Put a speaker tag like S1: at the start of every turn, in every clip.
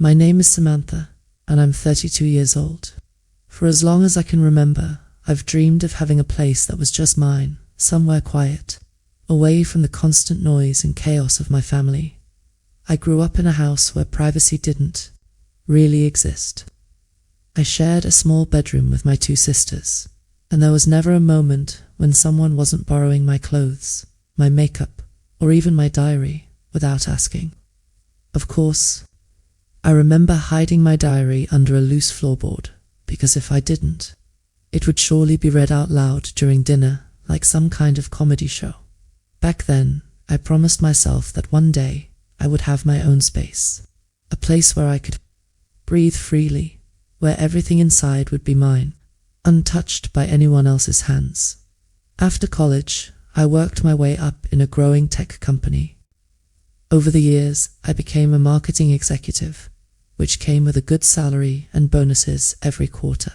S1: My name is Samantha, and I'm 32 years old. For as long as I can remember, I've dreamed of having a place that was just mine, somewhere quiet, away from the constant noise and chaos of my family. I grew up in a house where privacy didn't really exist. I shared a small bedroom with my two sisters, and there was never a moment when someone wasn't borrowing my clothes, my makeup, or even my diary without asking. Of course, I remember hiding my diary under a loose floorboard, because if I didn't, it would surely be read out loud during dinner like some kind of comedy show. Back then, I promised myself that one day I would have my own space, a place where I could breathe freely, where everything inside would be mine, untouched by anyone else's hands. After college, I worked my way up in a growing tech company. Over the years, I became a marketing executive, which came with a good salary and bonuses every quarter.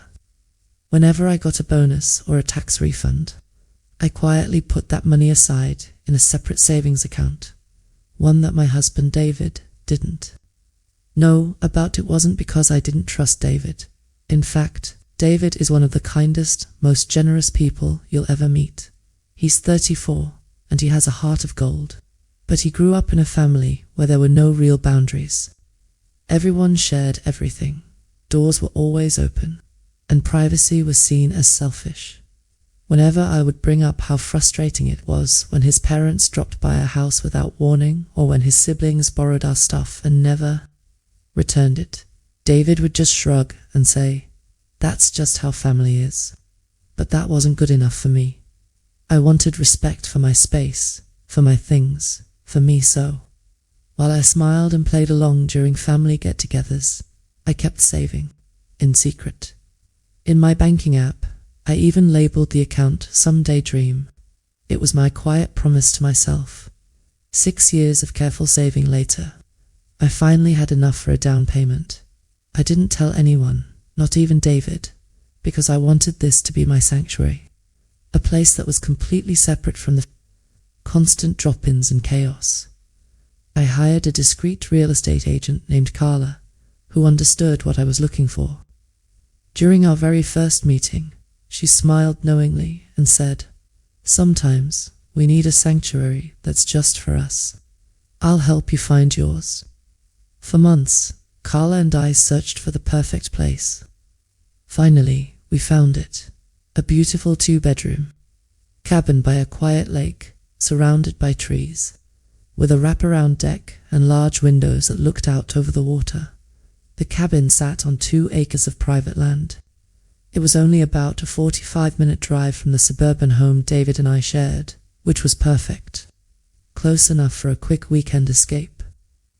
S1: Whenever I got a bonus or a tax refund, I quietly put that money aside in a separate savings account, one that my husband David didn't know about. It wasn't because I didn't trust David. In fact, David is one of the kindest, most generous people you'll ever meet. He's 34, and he has a heart of gold. But he grew up in a family where there were no real boundaries. Everyone shared everything, doors were always open, and privacy was seen as selfish. Whenever I would bring up how frustrating it was when his parents dropped by our house without warning, or when his siblings borrowed our stuff and never returned it, David would just shrug and say, "That's just how family is." But that wasn't good enough for me. I wanted respect for my space, for my things, for me. So, while I smiled and played along during family get-togethers, I kept saving, in secret. In my banking app, I even labeled the account Someday Dream. It was my quiet promise to myself. 6 years of careful saving later, I finally had enough for a down payment. I didn't tell anyone, not even David, because I wanted this to be my sanctuary, a place that was completely separate from the constant drop-ins and chaos. I hired a discreet real estate agent named Carla, who understood what I was looking for. During our very first meeting, she smiled knowingly and said, "Sometimes we need a sanctuary that's just for us. I'll help you find yours." For months, Carla and I searched for the perfect place. Finally, we found it. A beautiful 2-bedroom cabin by a quiet lake, surrounded by trees, with a wraparound deck and large windows that looked out over the water. The cabin sat on 2 acres of private land. It was only about a 45-minute drive from the suburban home David and I shared, which was perfect. Close enough for a quick weekend escape,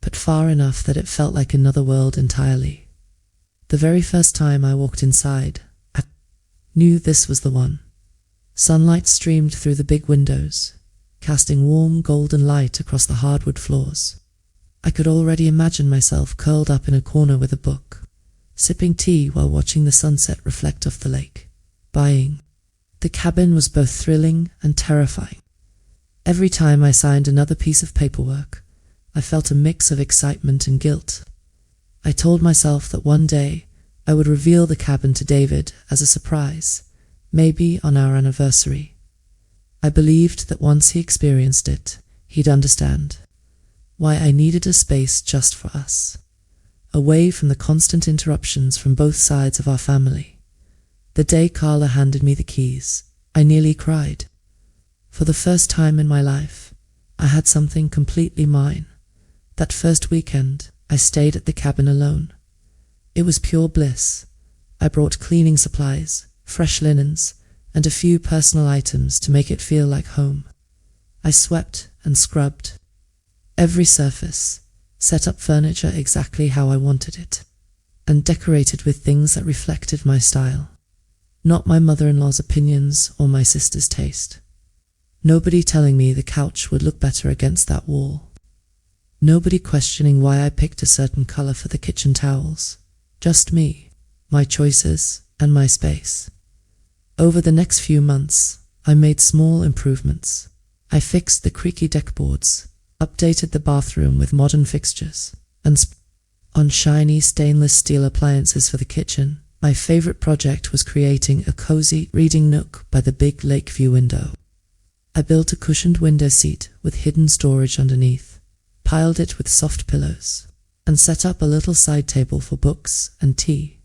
S1: but far enough that it felt like another world entirely. The very first time I walked inside, I knew this was the one. Sunlight streamed through the big windows, casting warm golden light across the hardwood floors. I could already imagine myself curled up in a corner with a book, sipping tea while watching the sunset reflect off the lake. Buying the cabin was both thrilling and terrifying. Every time I signed another piece of paperwork, I felt a mix of excitement and guilt. I told myself that one day I would reveal the cabin to David as a surprise, maybe on our anniversary. I believed that once he experienced it, he'd understand why I needed a space just for us, away from the constant interruptions from both sides of our family. The day Carla handed me the keys, I nearly cried. For the first time in my life, I had something completely mine. That first weekend, I stayed at the cabin alone. It was pure bliss. I brought cleaning supplies, fresh linens, and a few personal items to make it feel like home. I swept and scrubbed every surface, set up furniture exactly how I wanted it, and decorated with things that reflected my style, not my mother-in-law's opinions or my sister's taste. Nobody telling me the couch would look better against that wall. Nobody questioning why I picked a certain color for the kitchen towels. Just me, my choices, and my space. Over the next few months, I made small improvements. I fixed the creaky deck boards, updated the bathroom with modern fixtures, and on shiny stainless steel appliances for the kitchen, my favorite project was creating a cozy reading nook by the big lakeview window. I built a cushioned window seat with hidden storage underneath, piled it with soft pillows, and set up a little side table for books and tea.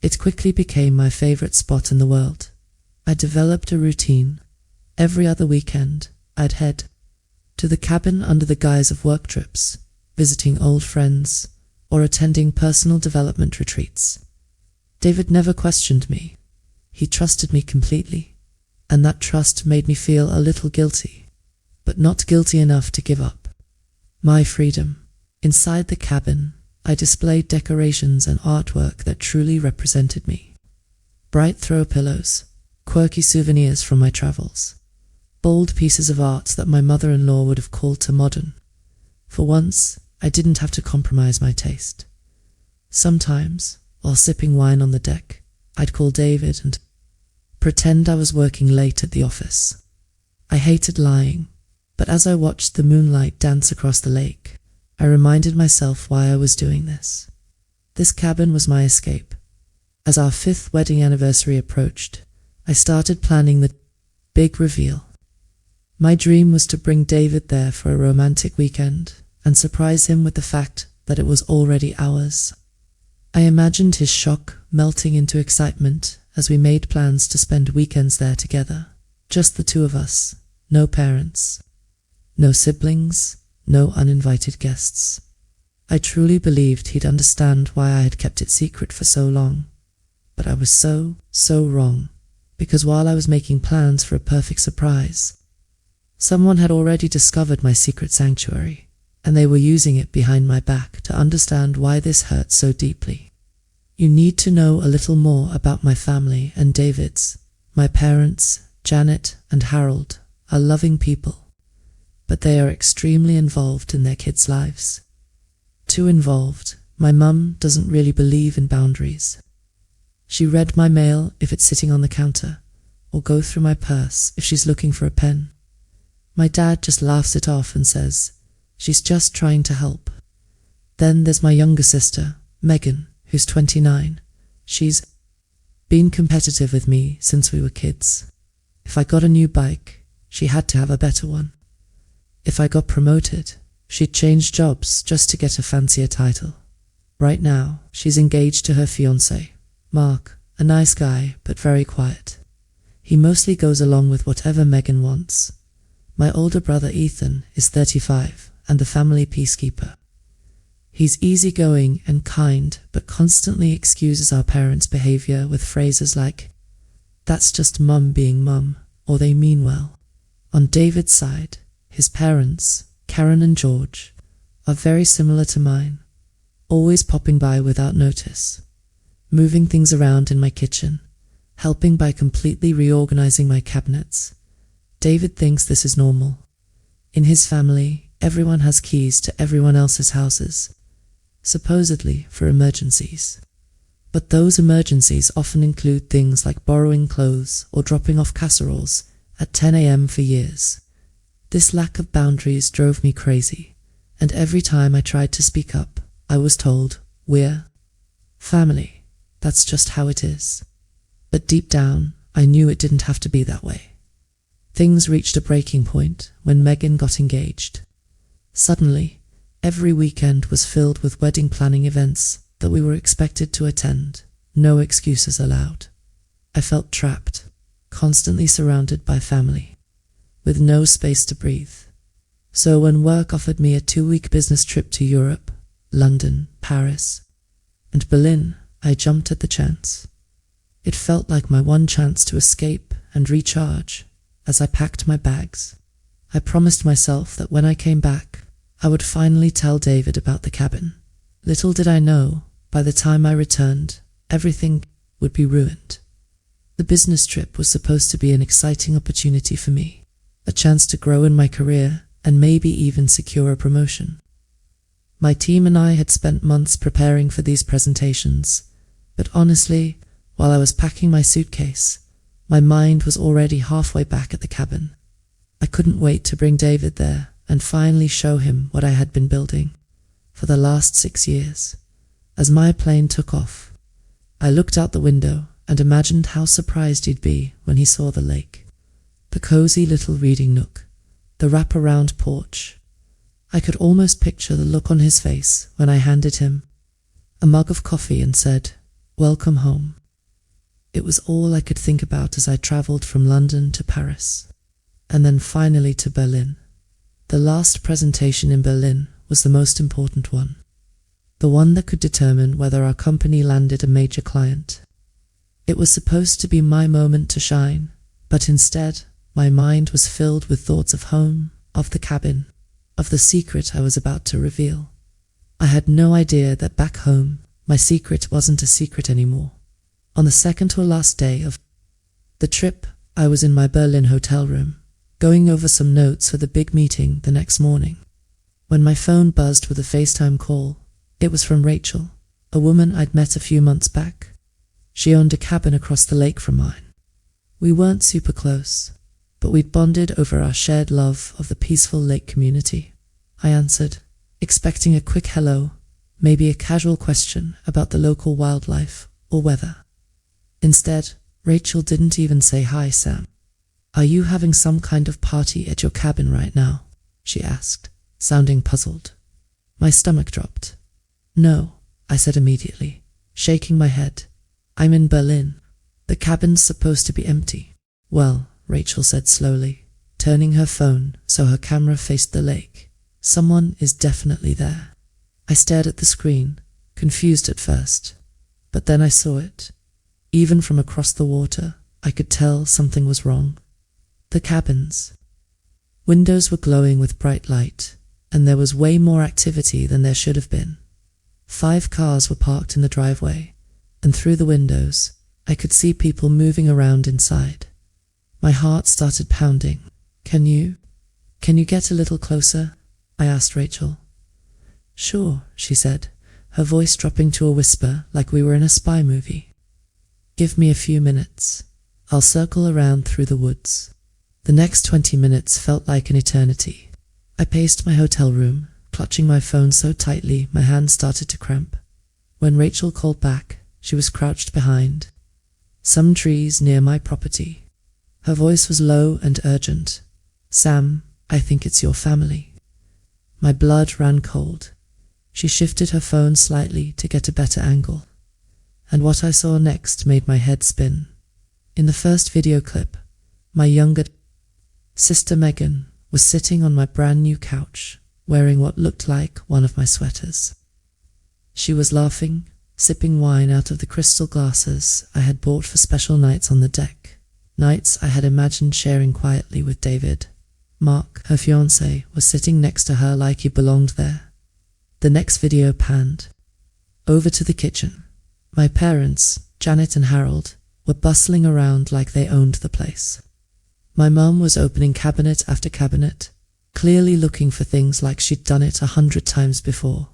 S1: It quickly became my favorite spot in the world. I developed a routine. Every other weekend, I'd head to the cabin under the guise of work trips, visiting old friends, or attending personal development retreats. David never questioned me. He trusted me completely, and that trust made me feel a little guilty, but not guilty enough to give up my freedom. Inside the cabin, I displayed decorations and artwork that truly represented me. Bright throw pillows, quirky souvenirs from my travels, bold pieces of art that my mother-in-law would have called too modern. For once, I didn't have to compromise my taste. Sometimes, while sipping wine on the deck, I'd call David and pretend I was working late at the office. I hated lying, but as I watched the moonlight dance across the lake, I reminded myself why I was doing this. This cabin was my escape. As our 5th wedding anniversary approached, I started planning the big reveal. My dream was to bring David there for a romantic weekend and surprise him with the fact that it was already ours. I imagined his shock melting into excitement as we made plans to spend weekends there together. Just the two of us, no parents, no siblings, no uninvited guests. I truly believed he'd understand why I had kept it secret for so long. But I was so wrong, because while I was making plans for a perfect surprise, someone had already discovered my secret sanctuary, and they were using it behind my back to understand why this hurt so deeply. You need to know a little more about my family and David's. My parents, Janet and Harold, are loving people, but they are extremely involved in their kids' lives. Too involved. My mum doesn't really believe in boundaries. She read my mail if it's sitting on the counter, or go through my purse if she's looking for a pen. My dad just laughs it off and says, she's just trying to help. Then there's my younger sister, Megan, who's 29. She's been competitive with me since we were kids. If I got a new bike, she had to have a better one. If I got promoted, she'd change jobs just to get a fancier title. Right now, she's engaged to her fiancé, Mark, a nice guy, but very quiet. He mostly goes along with whatever Megan wants. My older brother Ethan is 35 and the family peacekeeper. He's easygoing and kind, but constantly excuses our parents' behavior with phrases like, "That's just mum being mum," or "they mean well." On David's side, his parents, Karen and George, are very similar to mine, always popping by without notice, moving things around in my kitchen, helping by completely reorganizing my cabinets. David thinks this is normal. In his family, everyone has keys to everyone else's houses, supposedly for emergencies. But those emergencies often include things like borrowing clothes or dropping off casseroles at 10 a.m. for years. This lack of boundaries drove me crazy, and every time I tried to speak up, I was told, "We're family. That's just how it is." But deep down, I knew it didn't have to be that way. Things reached a breaking point when Megan got engaged. Suddenly, every weekend was filled with wedding planning events that we were expected to attend, no excuses allowed. I felt trapped, constantly surrounded by family, with no space to breathe. So when work offered me a 2-week business trip to Europe, London, Paris, and Berlin, I jumped at the chance. It felt like my one chance to escape and recharge. As I packed my bags, I promised myself that when I came back, I would finally tell David about the cabin. Little did I know, by the time I returned, everything would be ruined. The business trip was supposed to be an exciting opportunity for me, a chance to grow in my career and maybe even secure a promotion. My team and I had spent months preparing for these presentations, but honestly, while I was packing my suitcase, my mind was already halfway back at the cabin. I couldn't wait to bring David there and finally show him what I had been building for the last 6 years. As my plane took off, I looked out the window and imagined how surprised he'd be when he saw the lake. The cozy little reading nook, the wrap-around porch. I could almost picture the look on his face when I handed him a mug of coffee and said, "Welcome home." It was all I could think about as I travelled from London to Paris, and then finally to Berlin. The last presentation in Berlin was the most important one, the one that could determine whether our company landed a major client. It was supposed to be my moment to shine, but instead, my mind was filled with thoughts of home, of the cabin, of the secret I was about to reveal. I had no idea that back home, my secret wasn't a secret anymore. On the second to last day of the trip, I was in my Berlin hotel room, going over some notes for the big meeting the next morning, when my phone buzzed with a FaceTime call. It was from Rachel, a woman I'd met a few months back. She owned a cabin across the lake from mine. We weren't super close, but we'd bonded over our shared love of the peaceful lake community. I answered, expecting a quick hello, maybe a casual question about the local wildlife or weather. Instead, Rachel didn't even say, "Hi, Sam. Are you having some kind of party at your cabin right now?" she asked, sounding puzzled. My stomach dropped. "No," I said immediately, shaking my head. "I'm in Berlin. The cabin's supposed to be empty." "Well," Rachel said slowly, turning her phone so her camera faced the lake, "someone is definitely there." I stared at the screen, confused at first, but then I saw it. Even from across the water, I could tell something was wrong. The cabin's windows were glowing with bright light, and there was way more activity than there should have been. 5 cars were parked in the driveway, and through the windows, I could see people moving around inside. My heart started pounding. Can you get a little closer?" I asked Rachel. "Sure," she said, her voice dropping to a whisper like we were in a spy movie. "Give me a few minutes. I'll circle around through the woods." The next 20 minutes felt like an eternity. I paced my hotel room, clutching my phone so tightly my hands started to cramp. When Rachel called back, she was crouched behind some trees near my property. Her voice was low and urgent. "Sam, I think it's your family." My blood ran cold. She shifted her phone slightly to get a better angle, and what I saw next made my head spin. In the first video clip, my younger sister Megan was sitting on my brand new couch, wearing what looked like one of my sweaters. She was laughing, sipping wine out of the crystal glasses I had bought for special nights on the deck, nights I had imagined sharing quietly with David. Mark, her fiancé, was sitting next to her like he belonged there. The next video panned over to the kitchen. My parents, Janet and Harold, were bustling around like they owned the place. My mum was opening cabinet after cabinet, clearly looking for things like she'd done it 100 times before.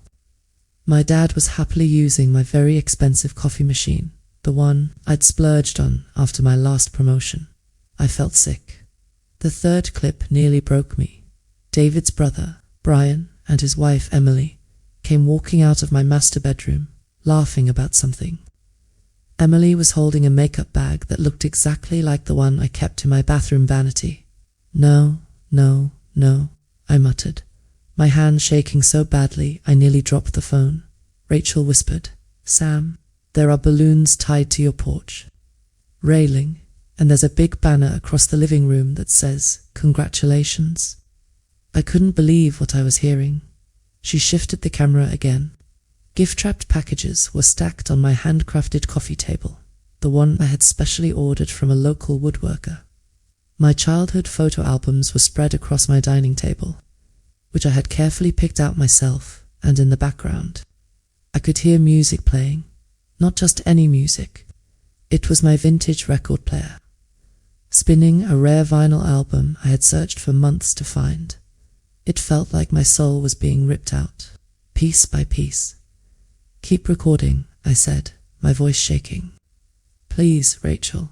S1: My dad was happily using my very expensive coffee machine, the one I'd splurged on after my last promotion. I felt sick. The third clip nearly broke me. David's brother, Brian, and his wife, Emily, came walking out of my master bedroom, laughing about something. Emily was holding a makeup bag that looked exactly like the one I kept in my bathroom vanity. "No, no, no," I muttered, my hand shaking so badly I nearly dropped the phone. Rachel whispered, "Sam, there are balloons tied to your porch railing, and there's a big banner across the living room that says, 'Congratulations.'" I couldn't believe what I was hearing. She shifted the camera again. Gift-wrapped packages were stacked on my handcrafted coffee table, the one I had specially ordered from a local woodworker. My childhood photo albums were spread across my dining table, which I had carefully picked out myself, and in the background, I could hear music playing. Not just any music. It was my vintage record player, spinning a rare vinyl album I had searched for months to find. It felt like my soul was being ripped out, piece by piece. "Keep recording," I said, my voice shaking. "Please, Rachel.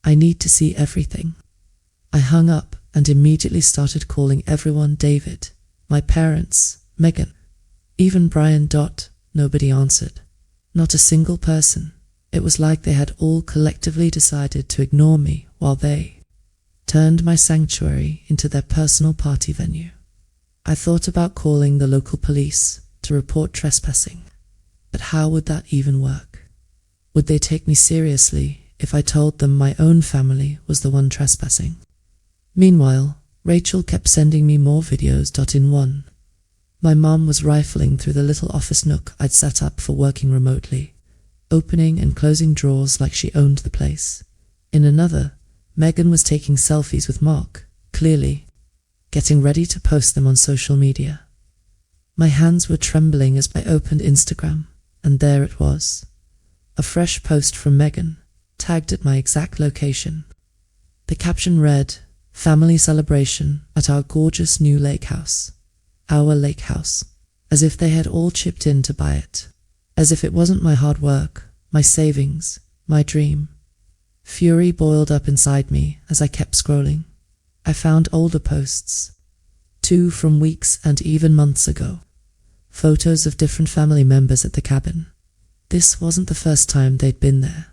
S1: I need to see everything." I hung up and immediately started calling everyone David, my parents, Megan, even Brian. Nobody answered. Not a single person. It was like they had all collectively decided to ignore me while they turned my sanctuary into their personal party venue. I thought about calling the local police to report trespassing, but how would that even work? Would they take me seriously if I told them my own family was the one trespassing? Meanwhile, Rachel kept sending me more videos. In one, my mum was rifling through the little office nook I'd set up for working remotely, opening and closing drawers like she owned the place. In another, Megan was taking selfies with Mark, clearly getting ready to post them on social media. My hands were trembling as I opened Instagram, and there it was. A fresh post from Megan, tagged at my exact location. The caption read, "Family celebration at our gorgeous new lake house." Our lake house. As if they had all chipped in to buy it. As if it wasn't my hard work, my savings, my dream. Fury boiled up inside me as I kept scrolling. I found older posts, 2 from weeks and even months ago. Photos of different family members at the cabin. This wasn't the first time they'd been there.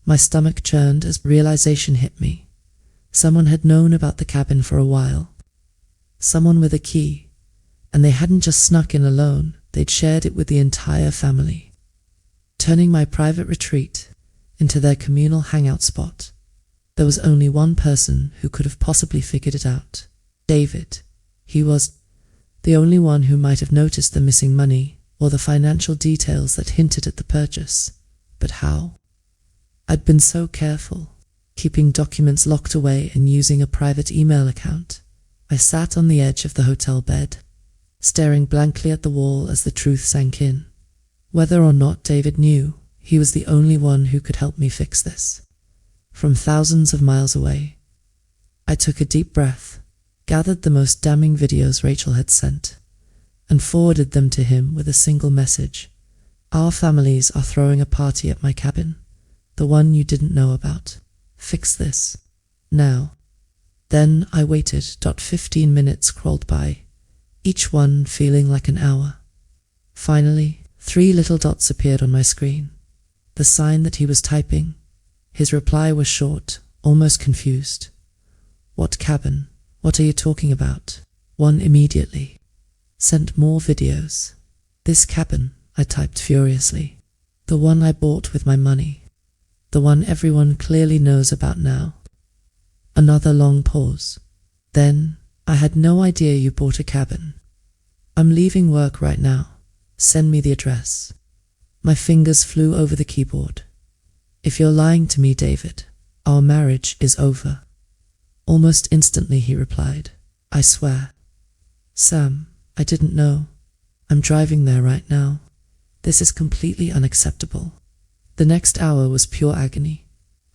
S1: My stomach churned as realization hit me. Someone had known about the cabin for a while. Someone with a key, and they hadn't just snuck in alone, they'd shared it with the entire family, turning my private retreat into their communal hangout spot. There was only one person who could have possibly figured it out. David. He was the only one who might have noticed the missing money or the financial details that hinted at the purchase. But how? I'd been so careful, keeping documents locked away and using a private email account. I sat on the edge of the hotel bed, staring blankly at the wall as the truth sank in. Whether or not David knew, he was the only one who could help me fix this. From thousands of miles away, I took a deep breath, gathered the most damning videos Rachel had sent, and forwarded them to him with a single message. "Our families are throwing a party at my cabin, the one you didn't know about. Fix this. Now." Then I waited. 15 minutes crawled by, each one feeling like an hour. Finally, 3 little dots appeared on my screen, the sign that he was typing. His reply was short, almost confused. "What cabin? What are you talking about?" 1 immediately. "Sent more videos." "This cabin," I typed furiously. "The one I bought with my money. The one everyone clearly knows about now." Another long pause. Then, "I had no idea you bought a cabin. I'm leaving work right now. Send me the address." My fingers flew over the keyboard. "If you're lying to me, David, our marriage is over." Almost instantly he replied, "I swear." "Sam, I didn't know. I'm driving there right now. This is completely unacceptable." The next hour was pure agony.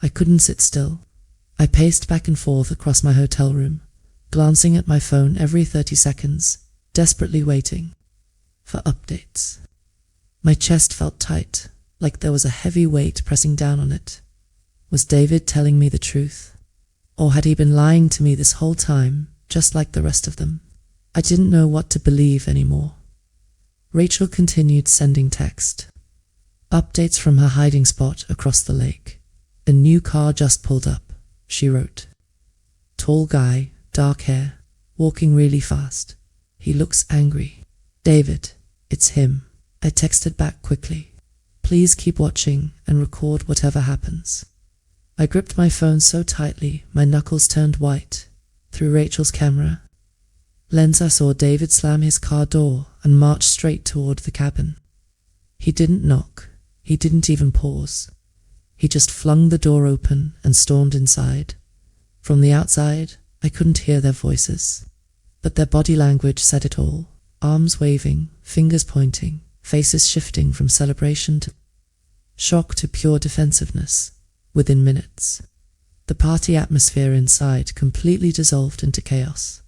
S1: I couldn't sit still. I paced back and forth across my hotel room, glancing at my phone every 30 seconds, desperately waiting for updates. My chest felt tight, like there was a heavy weight pressing down on it. Was David telling me the truth? Or had he been lying to me this whole time, just like the rest of them? I didn't know what to believe anymore. Rachel continued sending text. Updates from her hiding spot across the lake. "A new car just pulled up," she wrote. "Tall guy, dark hair, walking really fast. He looks angry." "David, it's him." I texted back quickly. "Please keep watching and record whatever happens." I gripped my phone so tightly my knuckles turned white. Through Rachel's camera lens I saw David slam his car door and march straight toward the cabin. He didn't knock. He didn't even pause. He just flung the door open and stormed inside. From the outside, I couldn't hear their voices, but their body language said it all. Arms waving, fingers pointing, faces shifting from celebration to shock to pure defensiveness. Within minutes, the party atmosphere inside completely dissolved into chaos.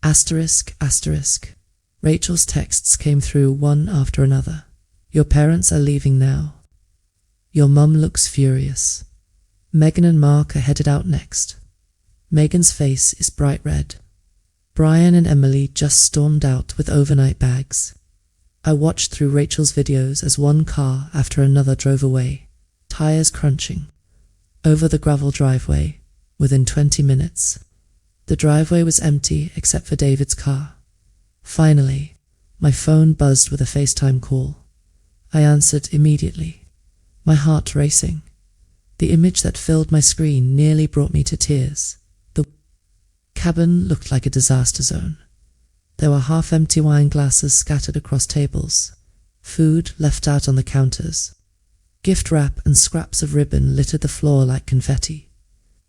S1: ****. Rachel's texts came through one after another. "Your parents are leaving now. Your mum looks furious. Megan and Mark are headed out next. Megan's face is bright red. Brian and Emily just stormed out with overnight bags. I watched through Rachel's videos as one car after another drove away, tires crunching, over the gravel driveway. Within 20 minutes, the driveway was empty except for David's car. Finally, my phone buzzed with a FaceTime call. I answered immediately, my heart racing. The image that filled my screen nearly brought me to tears. The cabin looked like a disaster zone. There were half-empty wine glasses scattered across tables, food left out on the counters. Gift wrap and scraps of ribbon littered the floor like confetti.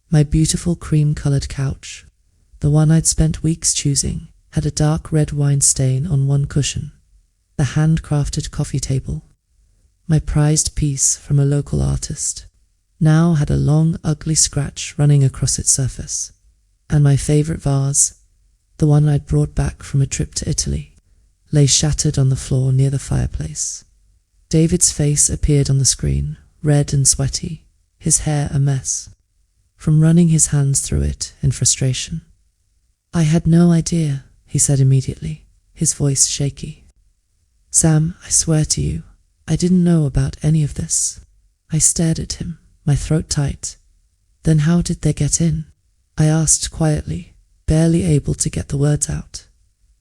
S1: My beautiful cream-coloured couch, the one I'd spent weeks choosing, had a dark red wine stain on one cushion. The handcrafted coffee table, my prized piece from a local artist, now had a long, ugly scratch running across its surface. And my favourite vase, the one I'd brought back from a trip to Italy, lay shattered on the floor near the fireplace. David's face appeared on the screen, red and sweaty, his hair a mess, from running his hands through it in frustration. "I had no idea," he said immediately, his voice shaky. "Sam, I swear to you, I didn't know about any of this." I stared at him, my throat tight. "Then how did they get in?" I asked quietly, barely able to get the words out.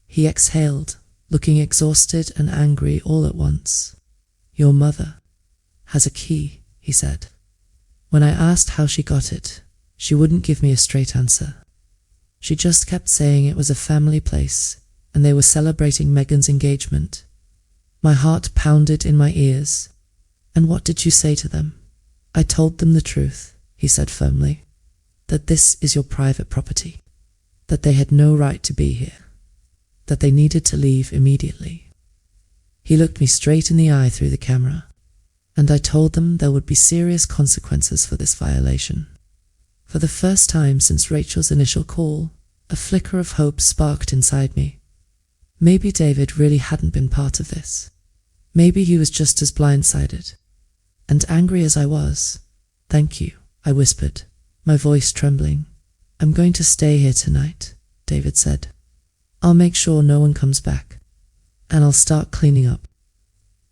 S1: He exhaled, looking exhausted and angry all at once. "Your mother has a key," he said. When I asked how she got it, she wouldn't give me a straight answer. She just kept saying it was a family place and they were celebrating Megan's engagement. My heart pounded in my ears. "And what did you say to them?" "I told them the truth," he said firmly, "that this is your private property, that they had no right to be here, that they needed to leave immediately." He looked me straight in the eye through the camera, and I told them there would be serious consequences for this violation. For the first time since Rachel's initial call, a flicker of hope sparked inside me. Maybe David really hadn't been part of this. Maybe he was just as blindsided. And angry as I was, "Thank you," I whispered, my voice trembling. "I'm going to stay here tonight," David said. "I'll make sure no one comes back, and I'll start cleaning up."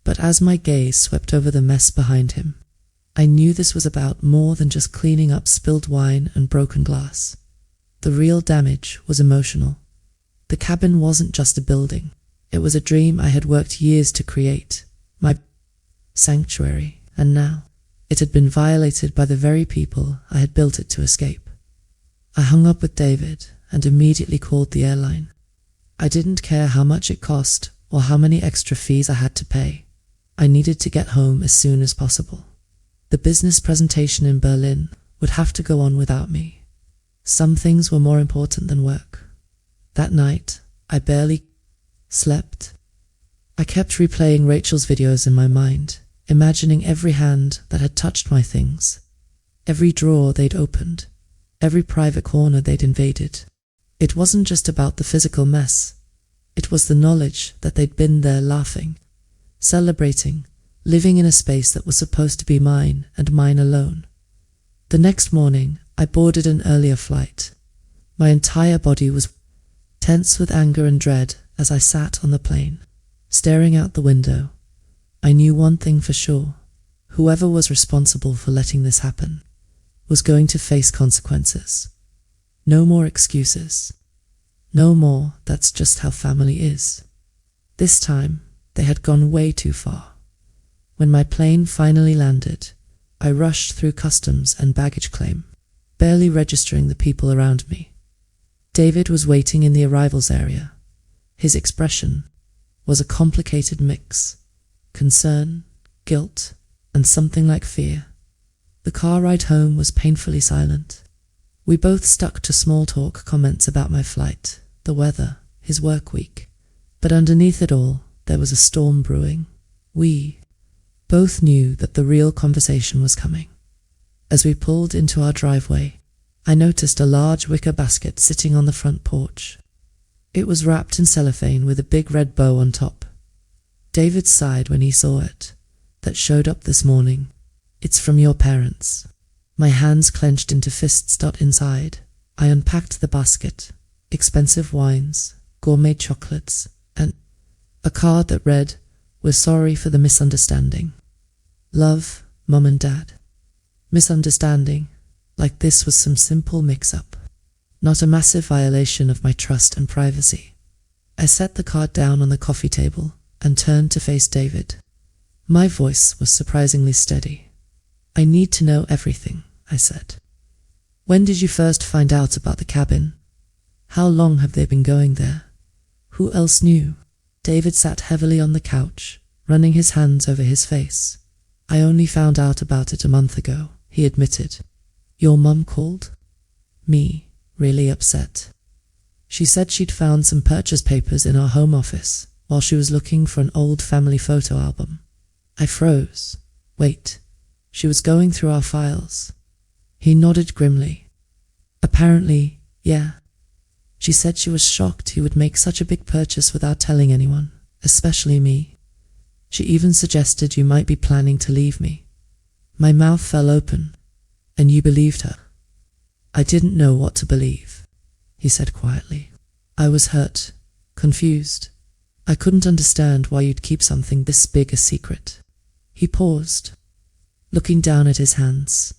S1: But as my gaze swept over the mess behind him, I knew this was about more than just cleaning up spilled wine and broken glass. The real damage was emotional. The cabin wasn't just a building. It was a dream I had worked years to create, my sanctuary, and now it had been violated by the very people I had built it to escape. I hung up with David and immediately called the airline. I didn't care how much it cost or how many extra fees I had to pay. I needed to get home as soon as possible. The business presentation in Berlin would have to go on without me. Some things were more important than work. That night, I barely slept. I kept replaying Rachel's videos in my mind, imagining every hand that had touched my things, every drawer they'd opened, every private corner they'd invaded. It wasn't just about the physical mess. It was the knowledge that they'd been there laughing, celebrating, living in a space that was supposed to be mine and mine alone. The next morning, I boarded an earlier flight. My entire body was tense with anger and dread as I sat on the plane, staring out the window. I knew one thing for sure. Whoever was responsible for letting this happen was going to face consequences. No more excuses. No more, "That's just how family is." This time, they had gone way too far. When my plane finally landed, I rushed through customs and baggage claim, barely registering the people around me. David was waiting in the arrivals area. His expression was a complicated mix: concern, guilt, and something like fear. The car ride home was painfully silent. We both stuck to small talk comments about my flight, the weather, his work week. But underneath it all, there was a storm brewing. We both knew that the real conversation was coming. As we pulled into our driveway, I noticed a large wicker basket sitting on the front porch. It was wrapped in cellophane with a big red bow on top. David sighed when he saw it. "That showed up this morning. It's from your parents." My hands clenched into fists. Inside, I unpacked the basket. Expensive wines, gourmet chocolates, and a card that read, We're sorry for the misunderstanding. Love, Mum and Dad. Misunderstanding, like this was some simple mix-up. Not a massive violation of my trust and privacy. I set the card down on the coffee table and turned to face David. My voice was surprisingly steady. I need to know everything, I said. When did you first find out about the cabin? How long have they been going there? Who else knew? David sat heavily on the couch, running his hands over his face. I only found out about it a month ago, he admitted. Your mum called? Me, really upset. She said she'd found some purchase papers in our home office while she was looking for an old family photo album. I froze. Wait, she was going through our files. He nodded grimly. Apparently, yeah. She said she was shocked he would make such a big purchase without telling anyone, especially me. She even suggested you might be planning to leave me. My mouth fell open, and you believed her. I didn't know what to believe, he said quietly. I was hurt, confused. I couldn't understand why you'd keep something this big a secret. He paused, looking down at his hands.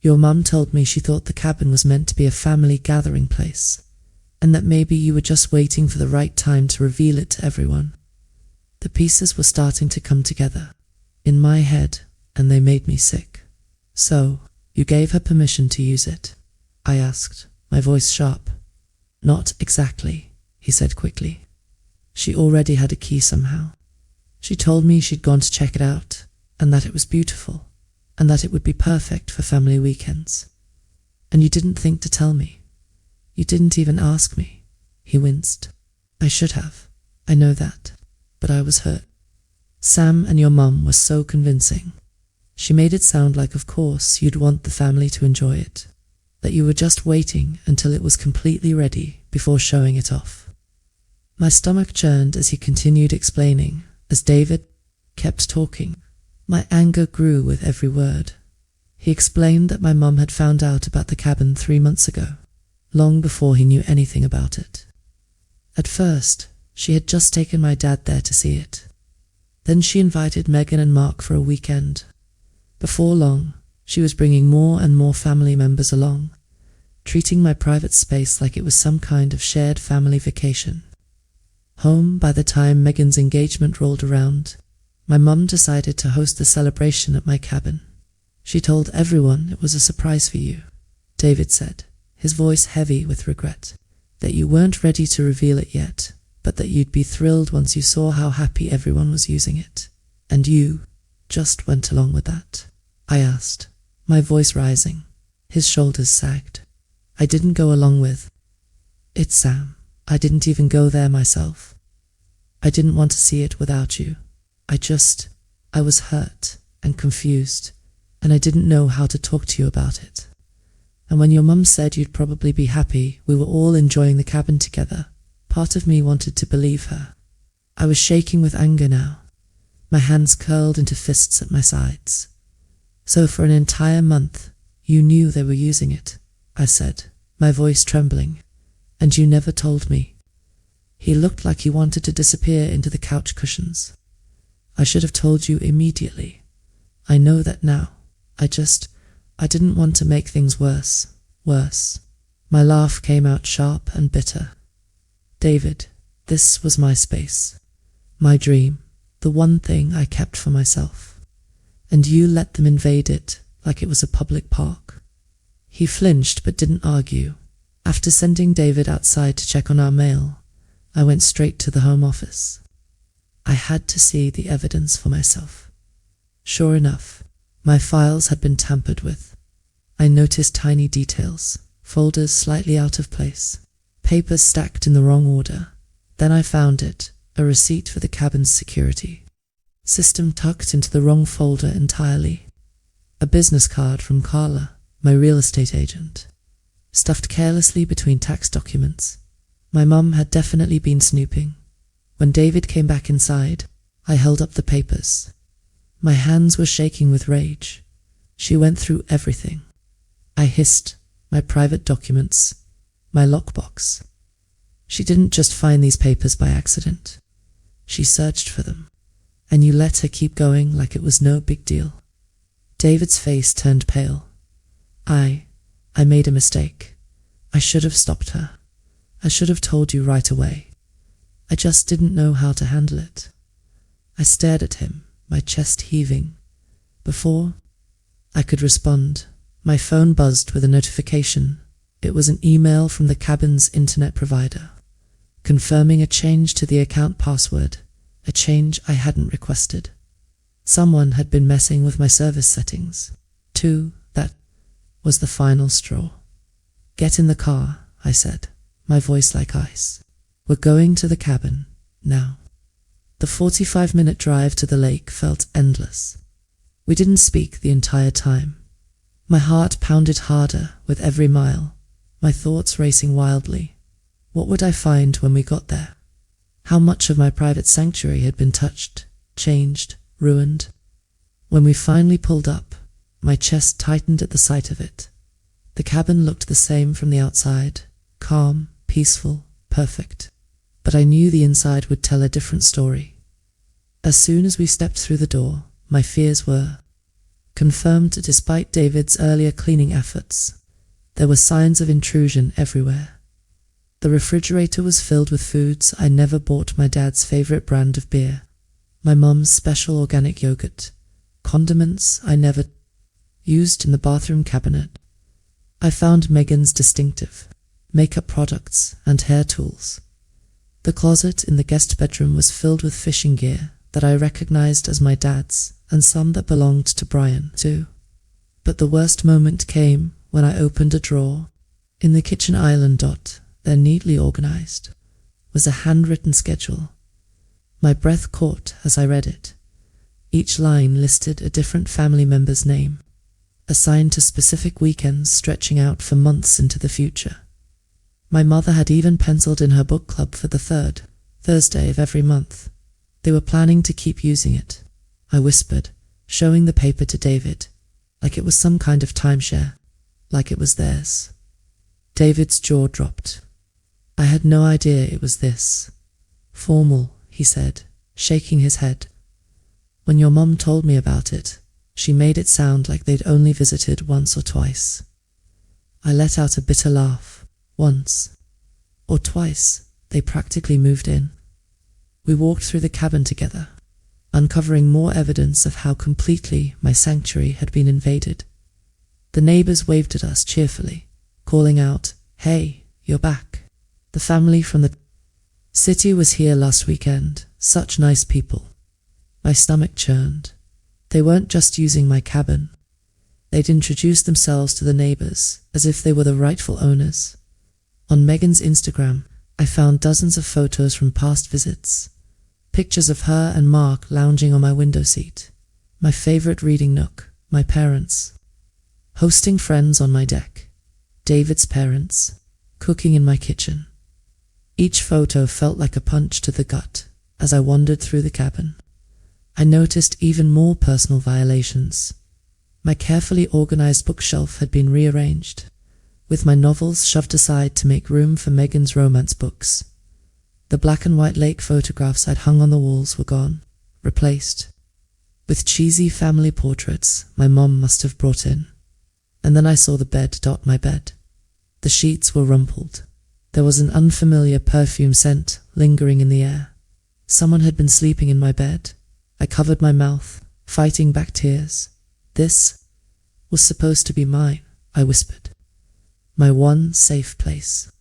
S1: Your mum told me she thought the cabin was meant to be a family gathering place, and that maybe you were just waiting for the right time to reveal it to everyone. The pieces were starting to come together, in my head, and they made me sick. So, you gave her permission to use it? I asked, my voice sharp. Not exactly, he said quickly. She already had a key somehow. She told me she'd gone to check it out, and that it was beautiful, and that it would be perfect for family weekends. And you didn't think to tell me. You didn't even ask me. He winced. I should have. I know that. But I was hurt. Sam and your mum were so convincing. She made it sound like of course you'd want the family to enjoy it, that you were just waiting until it was completely ready before showing it off. My stomach churned as he continued explaining, as David kept talking. My anger grew with every word. He explained that my mum had found out about the cabin 3 months ago, long before he knew anything about it. At first, she had just taken my dad there to see it. Then she invited Megan and Mark for a weekend. Before long, she was bringing more and more family members along, treating my private space like it was some kind of shared family vacation. Home by the time Megan's engagement rolled around, my mum decided to host the celebration at my cabin. She told everyone it was a surprise for you, David said, his voice heavy with regret, that you weren't ready to reveal it yet, but that you'd be thrilled once you saw how happy everyone was using it. And you just went along with that? I asked, my voice rising. His shoulders sagged. I didn't go along with. It's Sam. I didn't even go there myself. I didn't want to see it without you. I was hurt and confused, and I didn't know how to talk to you about it. And when your mum said you'd probably be happy we were all enjoying the cabin together, part of me wanted to believe her. I was shaking with anger now, my hands curled into fists at my sides. So for an entire month, you knew they were using it, I said, my voice trembling, and you never told me. He looked like he wanted to disappear into the couch cushions. I should have told you immediately. I know that now. I didn't want to make things worse. My laugh came out sharp and bitter. David, this was my space, my dream, the one thing I kept for myself. And you let them invade it like it was a public park. He flinched but didn't argue. After sending David outside to check on our mail, I went straight to the home office. I had to see the evidence for myself. Sure enough, my files had been tampered with. I noticed tiny details, folders slightly out of place, papers stacked in the wrong order. Then I found it, a receipt for the cabin's security. System tucked into the wrong folder entirely. A business card from Carla, my real estate agent, stuffed carelessly between tax documents. My mum had definitely been snooping. When David came back inside, I held up the papers. My hands were shaking with rage. She went through everything. I hissed, my private documents, my lockbox. She didn't just find these papers by accident. She searched for them. and you let her keep going like it was no big deal. David's face turned pale. I made a mistake. I should have stopped her. I should have told you right away. I just didn't know how to handle it. I stared at him, my chest heaving. Before I could respond, my phone buzzed with a notification. It was an email from the cabin's internet provider, confirming a change to the account password, a change I hadn't requested. Someone had been messing with my service settings. That was the final straw. "Get in the car," I said, my voice like ice. "We're going to the cabin, now." The 45-minute drive to the lake felt endless. We didn't speak the entire time. My heart pounded harder with every mile, my thoughts racing wildly. What would I find when we got there? How much of my private sanctuary had been touched, changed, ruined? When we finally pulled up, my chest tightened at the sight of it. The cabin looked the same from the outside, calm, peaceful, perfect. But I knew the inside would tell a different story. As soon as we stepped through the door, my fears were confirmed. Despite David's earlier cleaning efforts, there were signs of intrusion everywhere. The refrigerator was filled with foods I never bought, my dad's favorite brand of beer, my mum's special organic yogurt, condiments I never used. In the bathroom cabinet, I found Megan's distinctive makeup products and hair tools. The closet in the guest bedroom was filled with fishing gear that I recognized as my dad's, and some that belonged to Brian, too. But the worst moment came when I opened a drawer. In the kitchen island, there neatly organized, was a handwritten schedule. My breath caught as I read it. Each line listed a different family member's name, assigned to specific weekends stretching out for months into the future. My mother had even penciled in her book club for the third Thursday of every month. They were planning to keep using it, I whispered, showing the paper to David, like it was some kind of timeshare, like it was theirs. David's jaw dropped. I had no idea it was this formal, he said, shaking his head. When your mum told me about it, she made it sound like they'd only visited once or twice. I let out a bitter laugh. Once or twice, they practically moved in. We walked through the cabin together, uncovering more evidence of how completely my sanctuary had been invaded. The neighbors waved at us cheerfully, calling out, "Hey, you're back. The family from the city was here last weekend. Such nice people." My stomach churned. They weren't just using my cabin. They'd introduced themselves to the neighbors as if they were the rightful owners. On Megan's Instagram, I found dozens of photos from past visits. Pictures of her and Mark lounging on my window seat, my favorite reading nook, my parents hosting friends on my deck, David's parents cooking in my kitchen. Each photo felt like a punch to the gut as I wandered through the cabin. I noticed even more personal violations. My carefully organized bookshelf had been rearranged, with my novels shoved aside to make room for Megan's romance books. The black and white lake photographs I'd hung on the walls were gone, replaced with cheesy family portraits my mom must have brought in. And then I saw the bed. My bed. The sheets were rumpled. There was an unfamiliar perfume scent lingering in the air. Someone had been sleeping in my bed. I covered my mouth, fighting back tears. This was supposed to be mine, I whispered. My one safe place.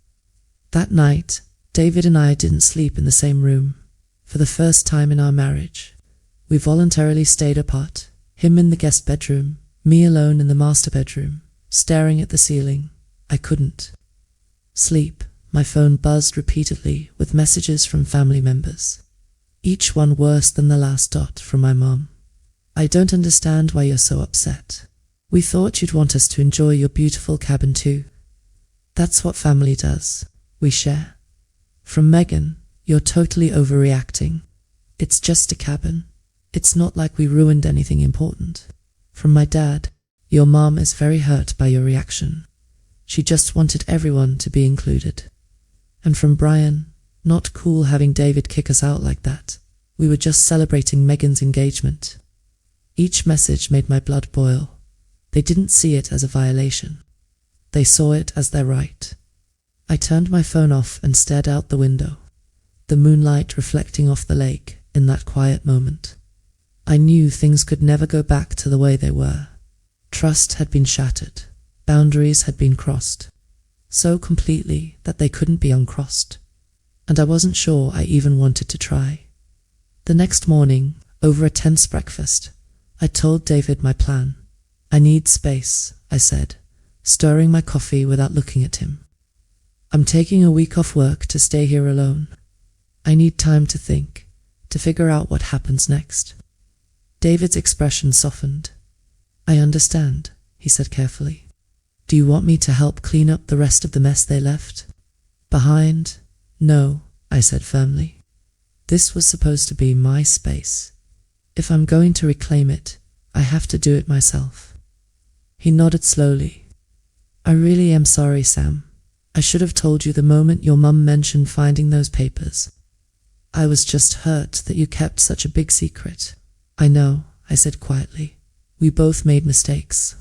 S1: That night, David and I didn't sleep in the same room. For the first time in our marriage, we voluntarily stayed apart, him in the guest bedroom, me alone in the master bedroom, staring at the ceiling. I couldn't sleep. My phone buzzed repeatedly with messages from family members, each one worse than the last. From my mom. "I don't understand why you're so upset. We thought you'd want us to enjoy your beautiful cabin too. That's what family does. We share." From Megan, "You're totally overreacting. It's just a cabin. It's not like we ruined anything important." From my dad, "Your mom is very hurt by your reaction. She just wanted everyone to be included." And from Brian, "Not cool having David kick us out like that. We were just celebrating Megan's engagement. Each message made my blood boil. They didn't see it as a violation. They saw it as their right. I turned my phone off and stared out the window, the moonlight reflecting off the lake in that quiet moment. I knew things could never go back to the way they were. Trust had been shattered. Boundaries had been crossed. So completely that they couldn't be uncrossed. And I wasn't sure I even wanted to try. The next morning, over a tense breakfast, I told David my plan. "I need space," I said, stirring my coffee without looking at him. "I'm taking a week off work to stay here alone. I need time to think, to figure out what happens next." David's expression softened. "I understand," he said carefully. "Do you want me to help clean up the rest of the mess they left behind?" "No," I said firmly. "This was supposed to be my space. If I'm going to reclaim it, I have to do it myself." He nodded slowly. "I really am sorry, Sam. I should have told you the moment your mum mentioned finding those papers. I was just hurt that you kept such a big secret." "I know," I said quietly. "We both made mistakes.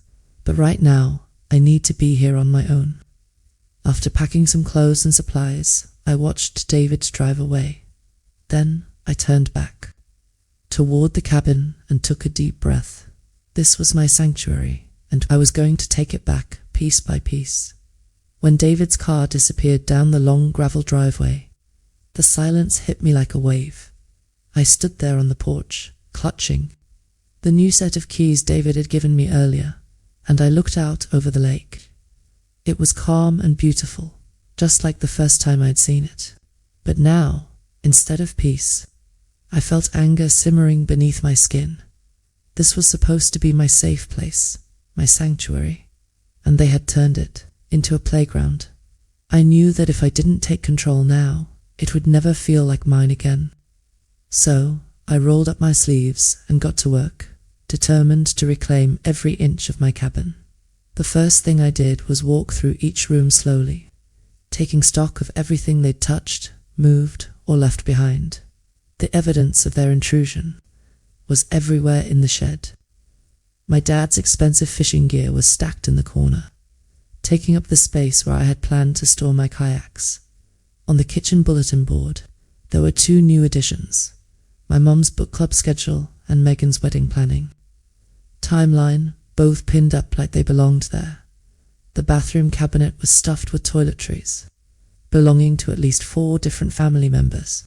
S1: But right now, I need to be here on my own." After packing some clothes and supplies, I watched David drive away. Then I turned back toward the cabin and took a deep breath. This was my sanctuary, and I was going to take it back piece by piece. When David's car disappeared down the long gravel driveway, the silence hit me like a wave. I stood there on the porch, clutching the new set of keys David had given me earlier, and I looked out over the lake. It was calm and beautiful, just like the first time I'd seen it. But now, instead of peace, I felt anger simmering beneath my skin. This was supposed to be my safe place, my sanctuary, and they had turned it into a playground. I knew that if I didn't take control now, it would never feel like mine again. So I rolled up my sleeves and got to work, determined to reclaim every inch of my cabin. The first thing I did was walk through each room slowly, taking stock of everything they'd touched, moved, or left behind. The evidence of their intrusion was everywhere in the shed. My dad's expensive fishing gear was stacked in the corner, taking up the space where I had planned to store my kayaks. On the kitchen bulletin board, there were 2 new additions: my mum's book club schedule and Megan's wedding planning timeline, both pinned up like they belonged there. The bathroom cabinet was stuffed with toiletries, belonging to at least 4 different family members.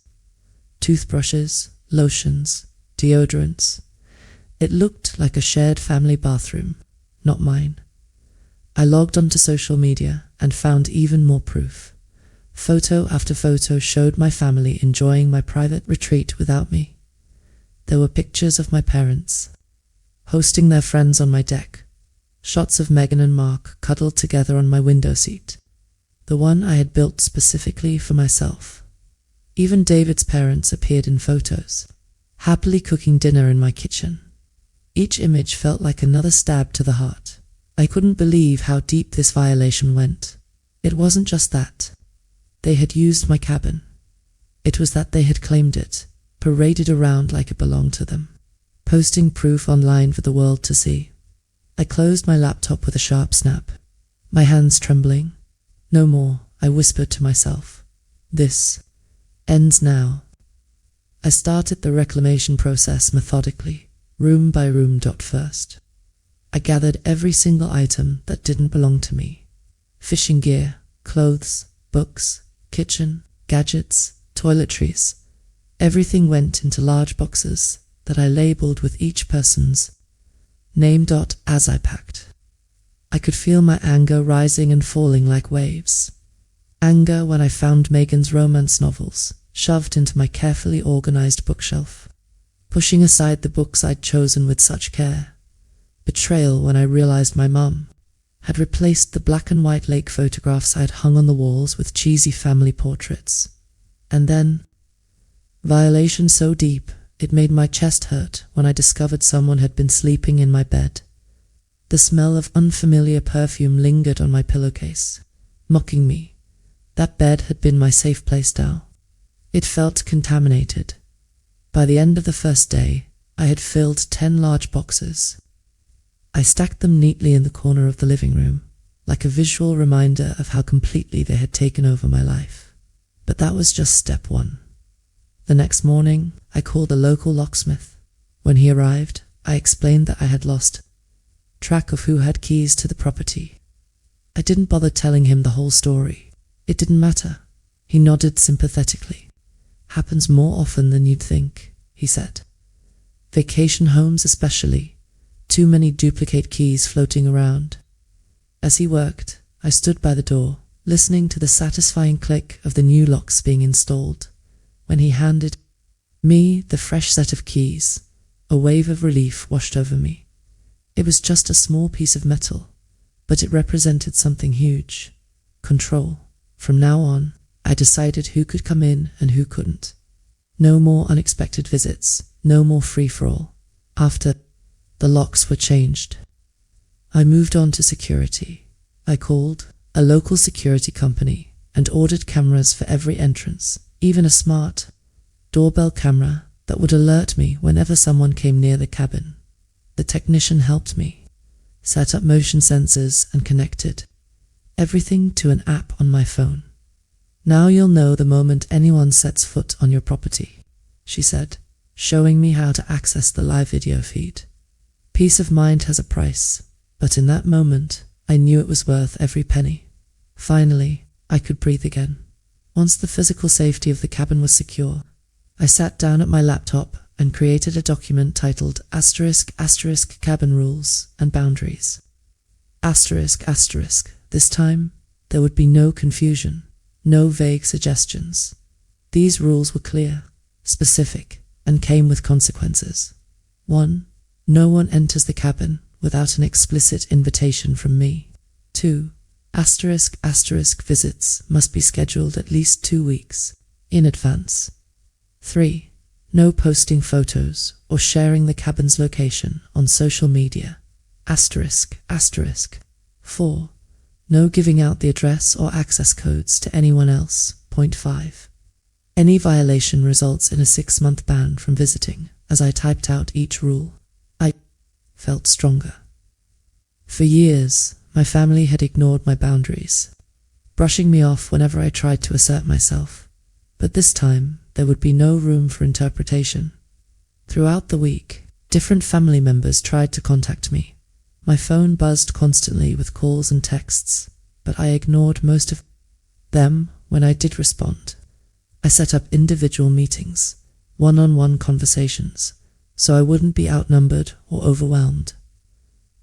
S1: Toothbrushes, lotions, deodorants. It looked like a shared family bathroom, not mine. I logged onto social media and found even more proof. Photo after photo showed my family enjoying my private retreat without me. There were pictures of my parents, hosting their friends on my deck. Shots of Megan and Mark cuddled together on my window seat, the one I had built specifically for myself. Even David's parents appeared in photos, happily cooking dinner in my kitchen. Each image felt like another stab to the heart. I couldn't believe how deep this violation went. It wasn't just that they had used my cabin. It was that they had claimed it, paraded around like it belonged to them, posting proof online for the world to see. I closed my laptop with a sharp snap, my hands trembling. "No more," I whispered to myself. "This ends now." I started the reclamation process methodically, room by room. First, I gathered every single item that didn't belong to me: fishing gear, clothes, books, kitchen, gadgets, toiletries. Everything went into large boxes that I labeled with each person's name. As I packed, I could feel my anger rising and falling like waves. Anger when I found Megan's romance novels shoved into my carefully organized bookshelf, pushing aside the books I'd chosen with such care. Betrayal when I realized my mum had replaced the black and white lake photographs I'd hung on the walls with cheesy family portraits. And then, violation so deep it made my chest hurt when I discovered someone had been sleeping in my bed. The smell of unfamiliar perfume lingered on my pillowcase, mocking me. That bed had been my safe place now. It felt contaminated, By the end of the first day, I had filled 10 large boxes. I stacked them neatly in the corner of the living room, like a visual reminder of how completely they had taken over my life. But that was just step one. The next morning, I called a local locksmith. When he arrived, I explained that I had lost track of who had keys to the property. I didn't bother telling him the whole story. It didn't matter. He nodded sympathetically. Happens more often than you'd think, he said. Vacation homes especially. Too many duplicate keys floating around. As he worked, I stood by the door, listening to the satisfying click of the new locks being installed. When he handed me the fresh set of keys, a wave of relief washed over me. It was just a small piece of metal, but it represented something huge. Control. From now on, I decided who could come in and who couldn't. No more unexpected visits, no more free-for-all. After the locks were changed, I moved on to security. I called a local security company and ordered cameras for every entrance, even a smart doorbell camera that would alert me whenever someone came near the cabin. The technician helped me, set up motion sensors and connected everything to an app on my phone. Now you'll know the moment anyone sets foot on your property, she said, showing me how to access the live video feed. Peace of mind has a price, but in that moment, I knew it was worth every penny. Finally, I could breathe again. Once the physical safety of the cabin was secure, I sat down at my laptop and created a document titled **** Cabin Rules and Boundaries. ***. This time, there would be no confusion, no vague suggestions. These rules were clear, specific, and came with consequences. 1. No one enters the cabin without an explicit invitation from me. 2. ***. Visits must be scheduled at least 2 weeks in advance. 3. No posting photos or sharing the cabin's location on social media. ***. 4. No giving out the address or access codes to anyone else. Point 5. Any violation results in a 6-month ban from visiting. As I typed out each rule, I felt stronger. For years, my family had ignored my boundaries, brushing me off whenever I tried to assert myself. But this time, there would be no room for interpretation. Throughout the week, different family members tried to contact me. My phone buzzed constantly with calls and texts, but I ignored most of them when I did respond. I set up individual meetings, one-on-one conversations, so I wouldn't be outnumbered or overwhelmed.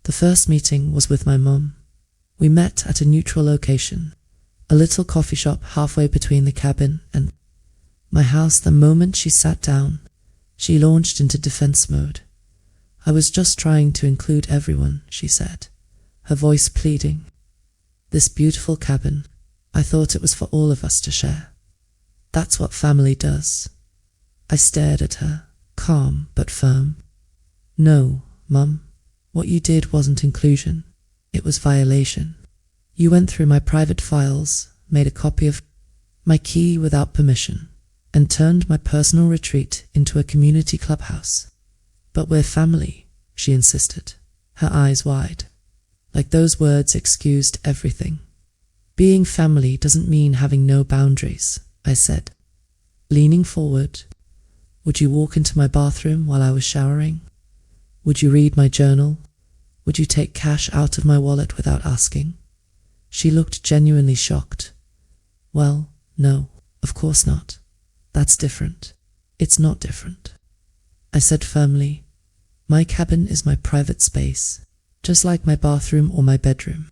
S1: The first meeting was with my mum. We met at a neutral location, a little coffee shop halfway between the cabin and my house. The moment she sat down, she launched into defense mode. I was just trying to include everyone, she said, her voice pleading. This beautiful cabin, I thought it was for all of us to share. That's what family does. I stared at her, calm but firm. No, Mum, what you did wasn't inclusion. It was violation. You went through my private files, made a copy of my key without permission, and turned my personal retreat into a community clubhouse. But we're family, she insisted, her eyes wide. Like those words excused everything. Being family doesn't mean having no boundaries, I said, leaning forward. Would you walk into my bathroom while I was showering? Would you read my journal? Would you take cash out of my wallet without asking? She looked genuinely shocked. Well, no, of course not. That's different. It's not different. I said firmly, my cabin is my private space, just like my bathroom or my bedroom.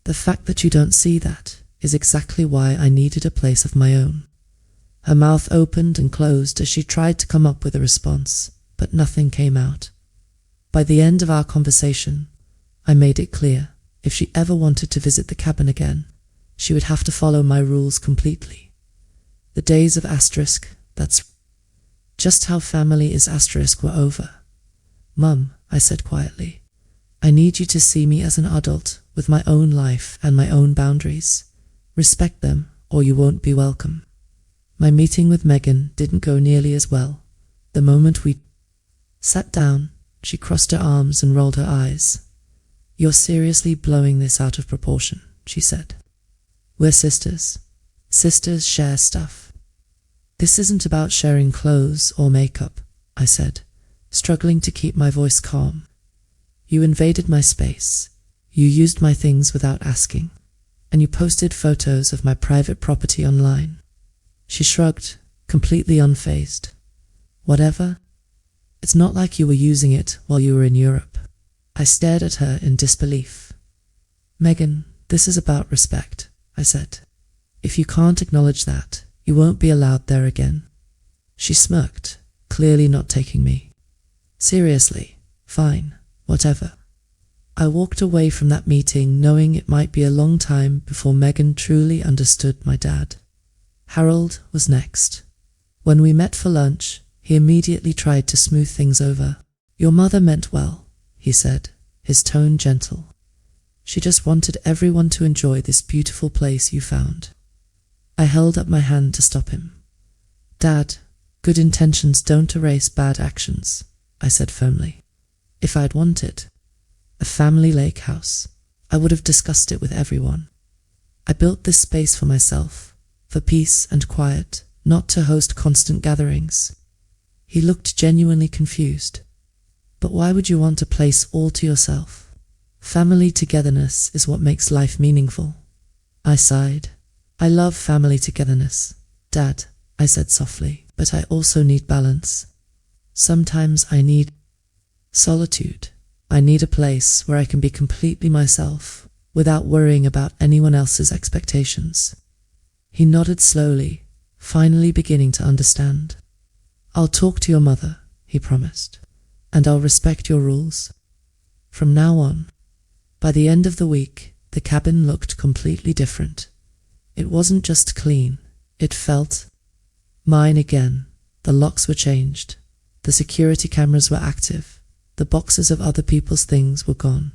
S1: The fact that you don't see that is exactly why I needed a place of my own. Her mouth opened and closed as she tried to come up with a response, but nothing came out. By the end of our conversation, I made it clear, if she ever wanted to visit the cabin again, she would have to follow my rules completely. The days of that's just how family is were over. Mum, I said quietly, I need you to see me as an adult with my own life and my own boundaries. Respect them or you won't be welcome. My meeting with Megan didn't go nearly as well. The The moment we sat down, she crossed her arms and rolled her eyes. "You're seriously blowing this out of proportion," she said. "We're sisters. Sisters share stuff." "This isn't about sharing clothes or makeup," I said, struggling to keep my voice calm. "You invaded my space. You used my things without asking. And you posted photos of my private property online." She shrugged, completely unfazed. "Whatever. It's not like you were using it while you were in Europe." I stared at her in disbelief. "Megan, this is about respect," I said. "If you can't acknowledge that, you won't be allowed there again." She smirked, clearly not taking me. "Seriously, fine, whatever." I walked away from that meeting knowing it might be a long time before Megan truly understood my dad. Harold was next. When we met for lunch, he immediately tried to smooth things over. "Your mother meant well," he said, his tone gentle. "She just wanted everyone to enjoy this beautiful place you found." I held up my hand to stop him. "Dad, good intentions don't erase bad actions," I said firmly. "If I'd wanted a family lake house, I would have discussed it with everyone. I built this space for myself, for peace and quiet, not to host constant gatherings." He looked genuinely confused. "But why would you want a place all to yourself? Family togetherness is what makes life meaningful." I sighed. "I love family togetherness, Dad," I said softly, "but I also need balance. Sometimes I need solitude. I need a place where I can be completely myself, without worrying about anyone else's expectations." He nodded slowly, finally beginning to understand. "I'll talk to your mother," he promised, "and I'll respect your rules from now on." By the end of the week, the cabin looked completely different. It wasn't just clean, it felt mine again. The locks were changed, the security cameras were active, the boxes of other people's things were gone,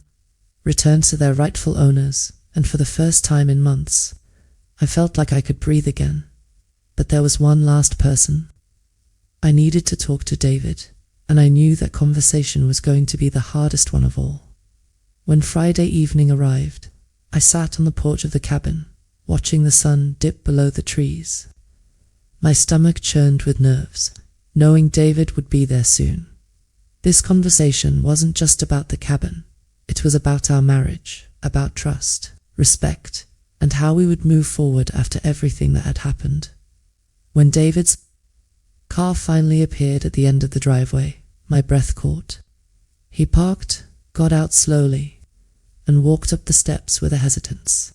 S1: returned to their rightful owners, and for the first time in months, I felt like I could breathe again. But there was one last person. I needed to talk to David, and I knew that conversation was going to be the hardest one of all. When Friday evening arrived, I sat on the porch of the cabin, watching the sun dip below the trees. My stomach churned with nerves, knowing David would be there soon. This conversation wasn't just about the cabin. It was about our marriage, about trust, respect, and how we would move forward after everything that had happened. When David's car finally appeared at the end of the driveway, my breath caught. He parked, got out slowly, and walked up the steps with a hesitance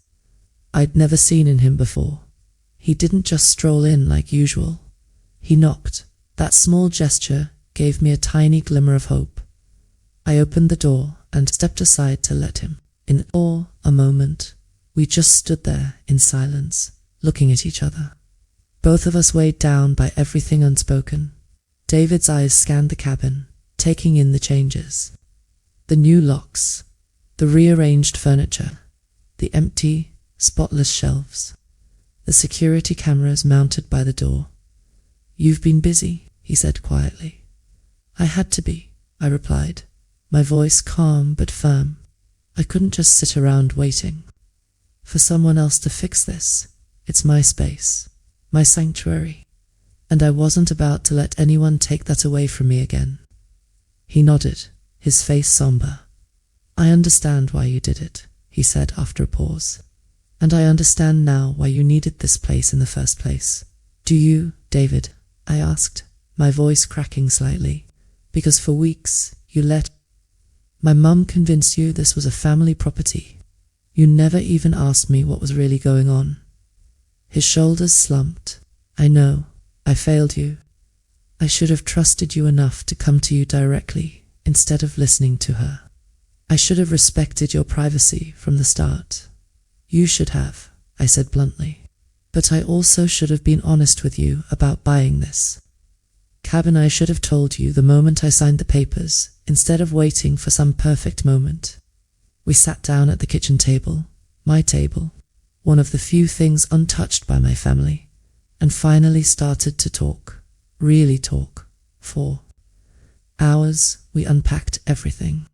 S1: I'd never seen in him before. He didn't just stroll in like usual. He knocked. That small gesture gave me a tiny glimmer of hope. I opened the door and stepped aside to let him in. For a moment, we just stood there in silence, looking at each other. Both of us weighed down by everything unspoken. David's eyes scanned the cabin, taking in the changes. The new locks, the rearranged furniture, the empty, spotless shelves, the security cameras mounted by the door. "You've been busy," he said quietly. "I had to be," I replied, my voice calm but firm. I couldn't just sit around waiting for someone else to fix this. It's my space, my sanctuary, and I wasn't about to let anyone take that away from me again. He nodded, his face somber. "I understand why you did it," he said after a pause. "And I understand now why you needed this place in the first place." "Do you, David?" I asked, my voice cracking slightly. "Because for weeks, you let my mum convince you this was a family property. You never even asked me what was really going on." His shoulders slumped. "I know, I failed you. I should have trusted you enough to come to you directly instead of listening to her. I should have respected your privacy from the start." "You should have," I said bluntly. "But I also should have been honest with you about buying this cabin. I should have told you the moment I signed the papers, instead of waiting for some perfect moment." We sat down at the kitchen table, my table, one of the few things untouched by my family, and finally started to talk, really talk. For hours, we unpacked everything.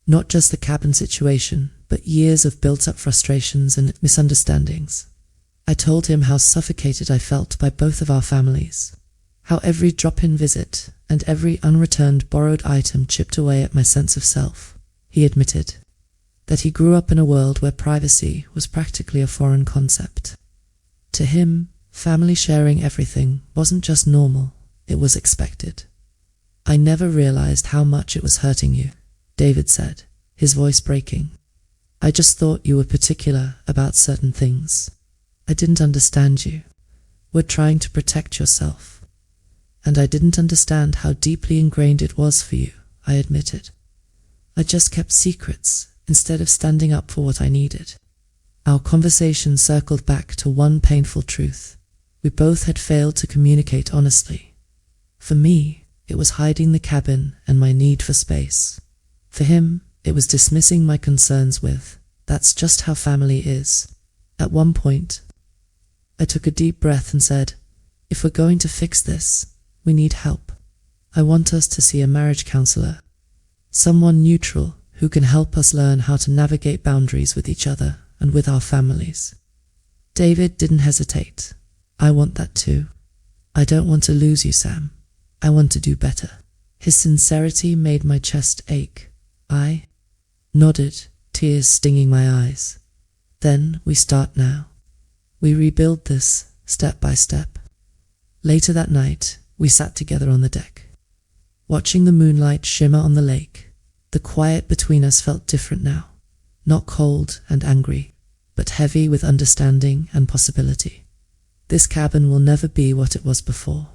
S1: Not just the cabin situation, but years of built-up frustrations and misunderstandings. I told him how suffocated I felt by both of our families, how every drop-in visit and every unreturned borrowed item chipped away at my sense of self. He admitted that he grew up in a world where privacy was practically a foreign concept. To him, family sharing everything wasn't just normal, it was expected. "I never realized how much it was hurting you," David said, his voice breaking. "I just thought you were particular about certain things. I didn't understand you. We're trying to protect yourself. And I didn't understand how deeply ingrained it was for you," I admitted. "I just kept secrets instead of standing up for what I needed." Our conversation circled back to one painful truth. We both had failed to communicate honestly. For me, it was hiding the cabin and my need for space. For him, it was dismissing my concerns with, "That's just how family is." At one point, I took a deep breath and said, "If we're going to fix this, we need help. I want us to see a marriage counselor, someone neutral who can help us learn how to navigate boundaries with each other and with our families." David didn't hesitate. "I want that too. I don't want to lose you, Sam. I want to do better." His sincerity made my chest ache. I nodded, tears stinging my eyes. "Then we start now. We rebuild this step by step." Later that night, we sat together on the deck, watching the moonlight shimmer on the lake. The quiet between us felt different now, not cold and angry, but heavy with understanding and possibility. "This cabin will never be what it was before,"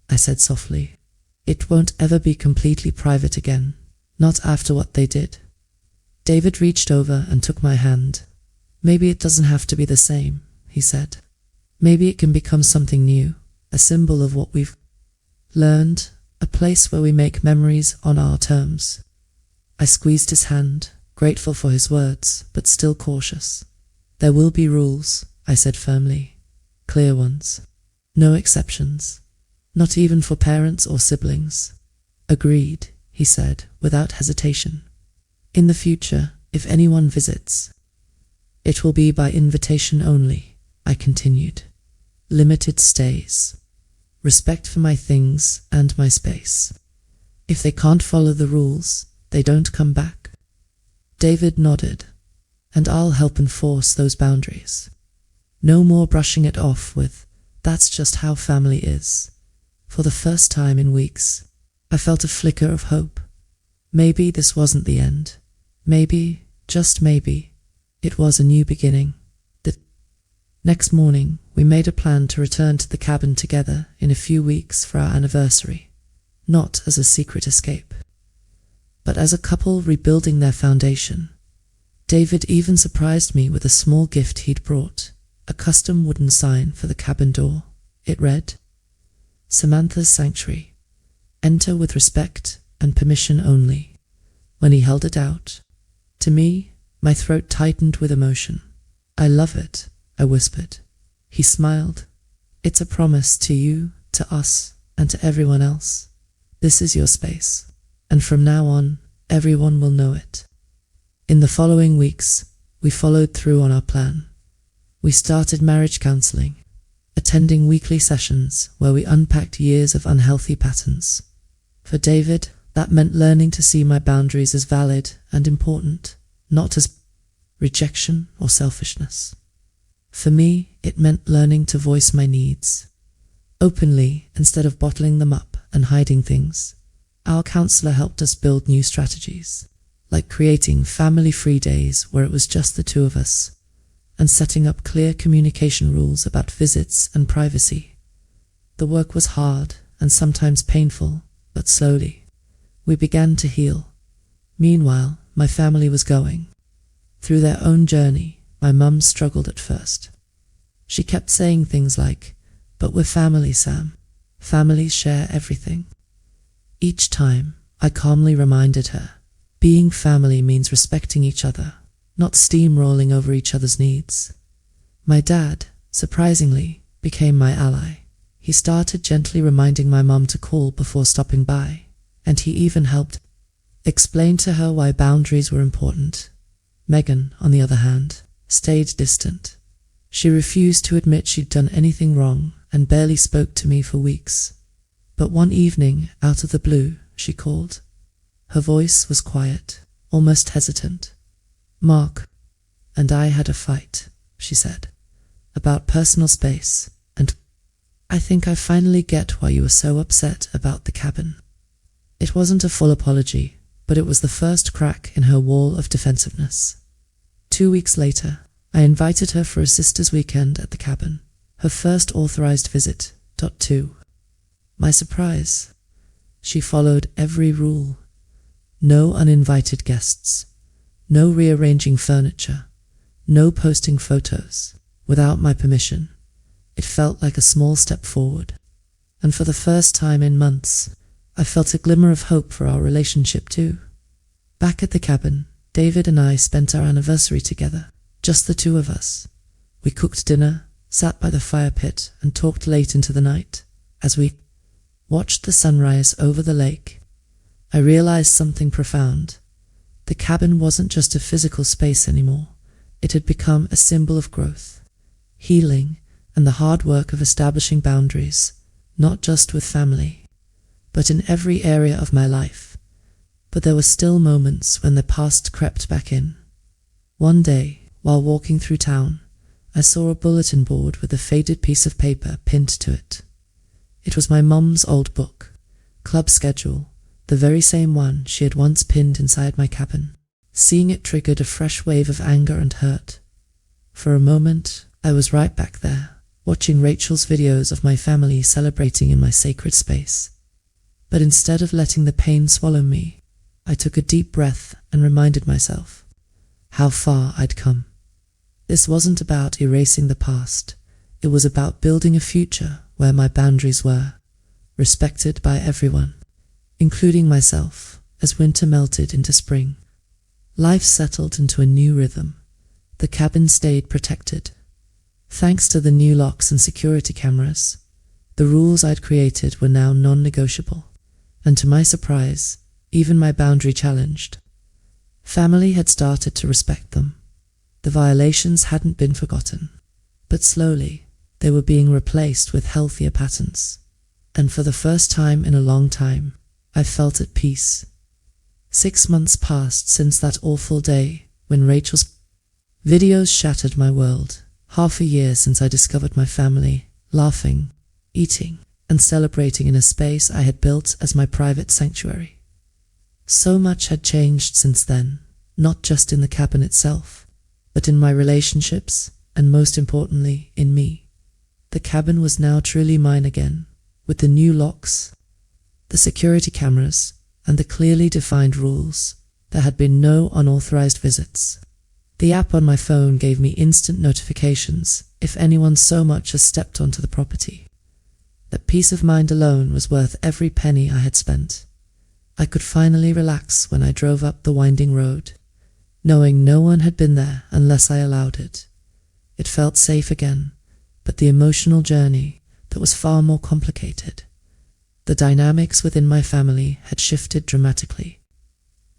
S1: I said softly. "It won't ever be completely private again, not after what they did." David reached over and took my hand. "Maybe it doesn't have to be the same," he said. "Maybe it can become something new, a symbol of what we've learned, a place where we make memories on our terms." I squeezed his hand, grateful for his words, but still cautious. "There will be rules," I said firmly. "Clear ones. No exceptions. Not even for parents or siblings." "Agreed," he said, without hesitation. "In the future, if anyone visits, it will be by invitation only," I continued. "Limited stays. Respect for my things and my space. If they can't follow the rules, they don't come back." David nodded. "And I'll help enforce those boundaries. No more brushing it off with, 'That's just how family is.'" For the first time in weeks, I felt a flicker of hope. Maybe this wasn't the end. Maybe, just maybe, it was a new beginning. The next morning, we made a plan to return to the cabin together in a few weeks for our anniversary, not as a secret escape, but as a couple rebuilding their foundation. David even surprised me with a small gift he'd brought, a custom wooden sign for the cabin door. It read, "Samantha's Sanctuary. Enter with respect and permission only." When he held it out, to me, my throat tightened with emotion. "I love it," I whispered. He smiled. "It's a promise to you, to us, and to everyone else. This is your space, and from now on, everyone will know it." In the following weeks, we followed through on our plan. We started marriage counseling, attending weekly sessions where we unpacked years of unhealthy patterns. For David, that meant learning to see my boundaries as valid and important, not as rejection or selfishness. For me, it meant learning to voice my needs openly instead of bottling them up and hiding things. Our counselor helped us build new strategies, like creating family-free days where it was just the two of us, and setting up clear communication rules about visits and privacy. The work was hard and sometimes painful, but slowly, we began to heal. Meanwhile, my family was going through their own journey. My mum struggled at first. She kept saying things like, "But we're family, Sam. Families share everything." Each time, I calmly reminded her, being family means respecting each other, not steamrolling over each other's needs. My dad, surprisingly, became my ally. He started gently reminding my mum to call before stopping by, and he even helped explain to her why boundaries were important. Megan, on the other hand, stayed distant. She refused to admit she'd done anything wrong and barely spoke to me for weeks. But one evening, out of the blue, she called. Her voice was quiet, almost hesitant. "Mark and I had a fight," she said, "about personal space, and I think I finally get why you were so upset about the cabin." It wasn't a full apology, but it was the first crack in her wall of defensiveness. 2 weeks later, I invited her for a sister's weekend at the cabin, her first authorized visit. 2. My surprise, she followed every rule. No uninvited guests, no rearranging furniture, no posting photos without my permission. It felt like a small step forward, and for the first time in months, I felt a glimmer of hope for our relationship too. Back at the cabin, David and I spent our anniversary together, just the two of us. We cooked dinner, sat by the fire pit, and talked late into the night. As we watched the sunrise over the lake, I realized something profound. The cabin wasn't just a physical space anymore. It had become a symbol of growth, healing, and the hard work of establishing boundaries, not just with family, but in every area of my life. But there were still moments when the past crept back in. One day, while walking through town, I saw a bulletin board with a faded piece of paper pinned to it. It was my mum's old book, club schedule, the very same one she had once pinned inside my cabin. Seeing it triggered a fresh wave of anger and hurt. For a moment, I was right back there, watching Rachel's videos of my family celebrating in my sacred space. But instead of letting the pain swallow me, I took a deep breath and reminded myself how far I'd come. This wasn't about erasing the past. It was about building a future where my boundaries were respected by everyone, including myself. As winter melted into spring, life settled into a new rhythm. The cabin stayed protected. Thanks to the new locks and security cameras, the rules I'd created were now non-negotiable. And to my surprise, even my boundary challenged. Family had started to respect them. The violations hadn't been forgotten, but slowly they were being replaced with healthier patterns. And for the first time in a long time, I felt at peace. 6 months passed since that awful day when Rachel's videos shattered my world. Half a year since I discovered my family, laughing, eating, and celebrating in a space I had built as my private sanctuary. So much had changed since then, not just in the cabin itself, but in my relationships, and most importantly, in me. The cabin was now truly mine again, with the new locks, the security cameras, and the clearly defined rules. There had been no unauthorized visits. The app on my phone gave me instant notifications if anyone so much as stepped onto the property. That peace of mind alone was worth every penny I had spent. I could finally relax when I drove up the winding road, knowing no one had been there unless I allowed it. It felt safe again, but the emotional journey that was far more complicated. The dynamics within my family had shifted dramatically.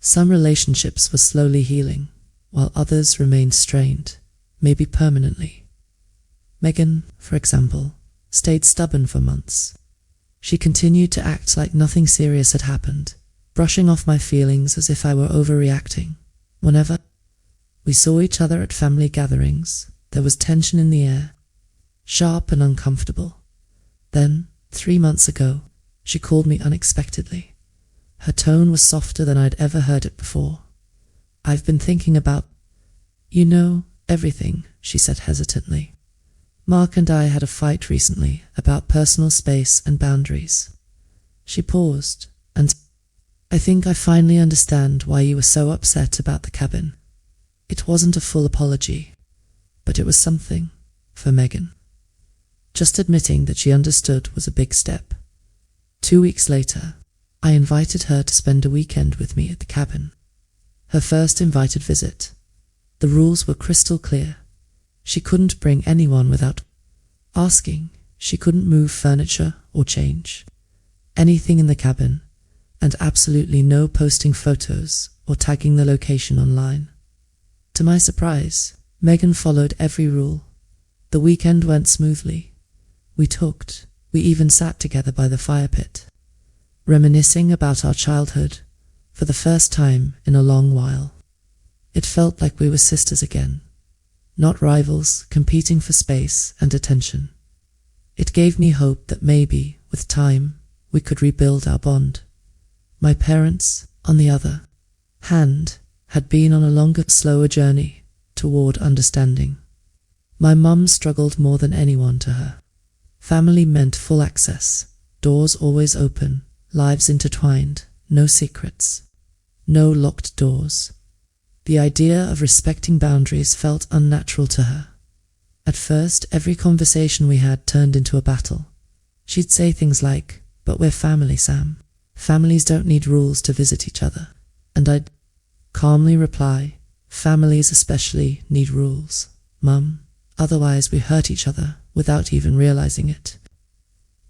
S1: Some relationships were slowly healing, while others remained strained, maybe permanently. Megan, for example, stayed stubborn for months. She continued to act like nothing serious had happened, brushing off my feelings as if I were overreacting. Whenever we saw each other at family gatherings, there was tension in the air, sharp and uncomfortable. Then, 3 months ago, she called me unexpectedly. Her tone was softer than I'd ever heard it before. "I've been thinking about, everything," she said hesitantly. "Mark and I had a fight recently about personal space and boundaries." She paused, and "I think I finally understand why you were so upset about the cabin." It wasn't a full apology, but it was something for Megan. Just admitting that she understood was a big step. 2 weeks later, I invited her to spend a weekend with me at the cabin. Her first invited visit. The rules were crystal clear. She couldn't bring anyone without asking. She couldn't move furniture or change anything in the cabin, and absolutely no posting photos or tagging the location online. To my surprise, Megan followed every rule. The weekend went smoothly. We talked, we even sat together by the fire pit, reminiscing about our childhood for the first time in a long while. It felt like we were sisters again, not rivals competing for space and attention. It gave me hope that maybe, with time, we could rebuild our bond. My parents, on the other hand, had been on a longer, slower journey toward understanding. My mum struggled more than anyone to her. Family meant full access, doors always open, lives intertwined, no secrets, no locked doors. The idea of respecting boundaries felt unnatural to her. At first, every conversation we had turned into a battle. She'd say things like, "But we're family, Sam. Families don't need rules to visit each other." And I'd calmly reply, "Families especially need rules, Mum. Otherwise we hurt each other without even realizing it."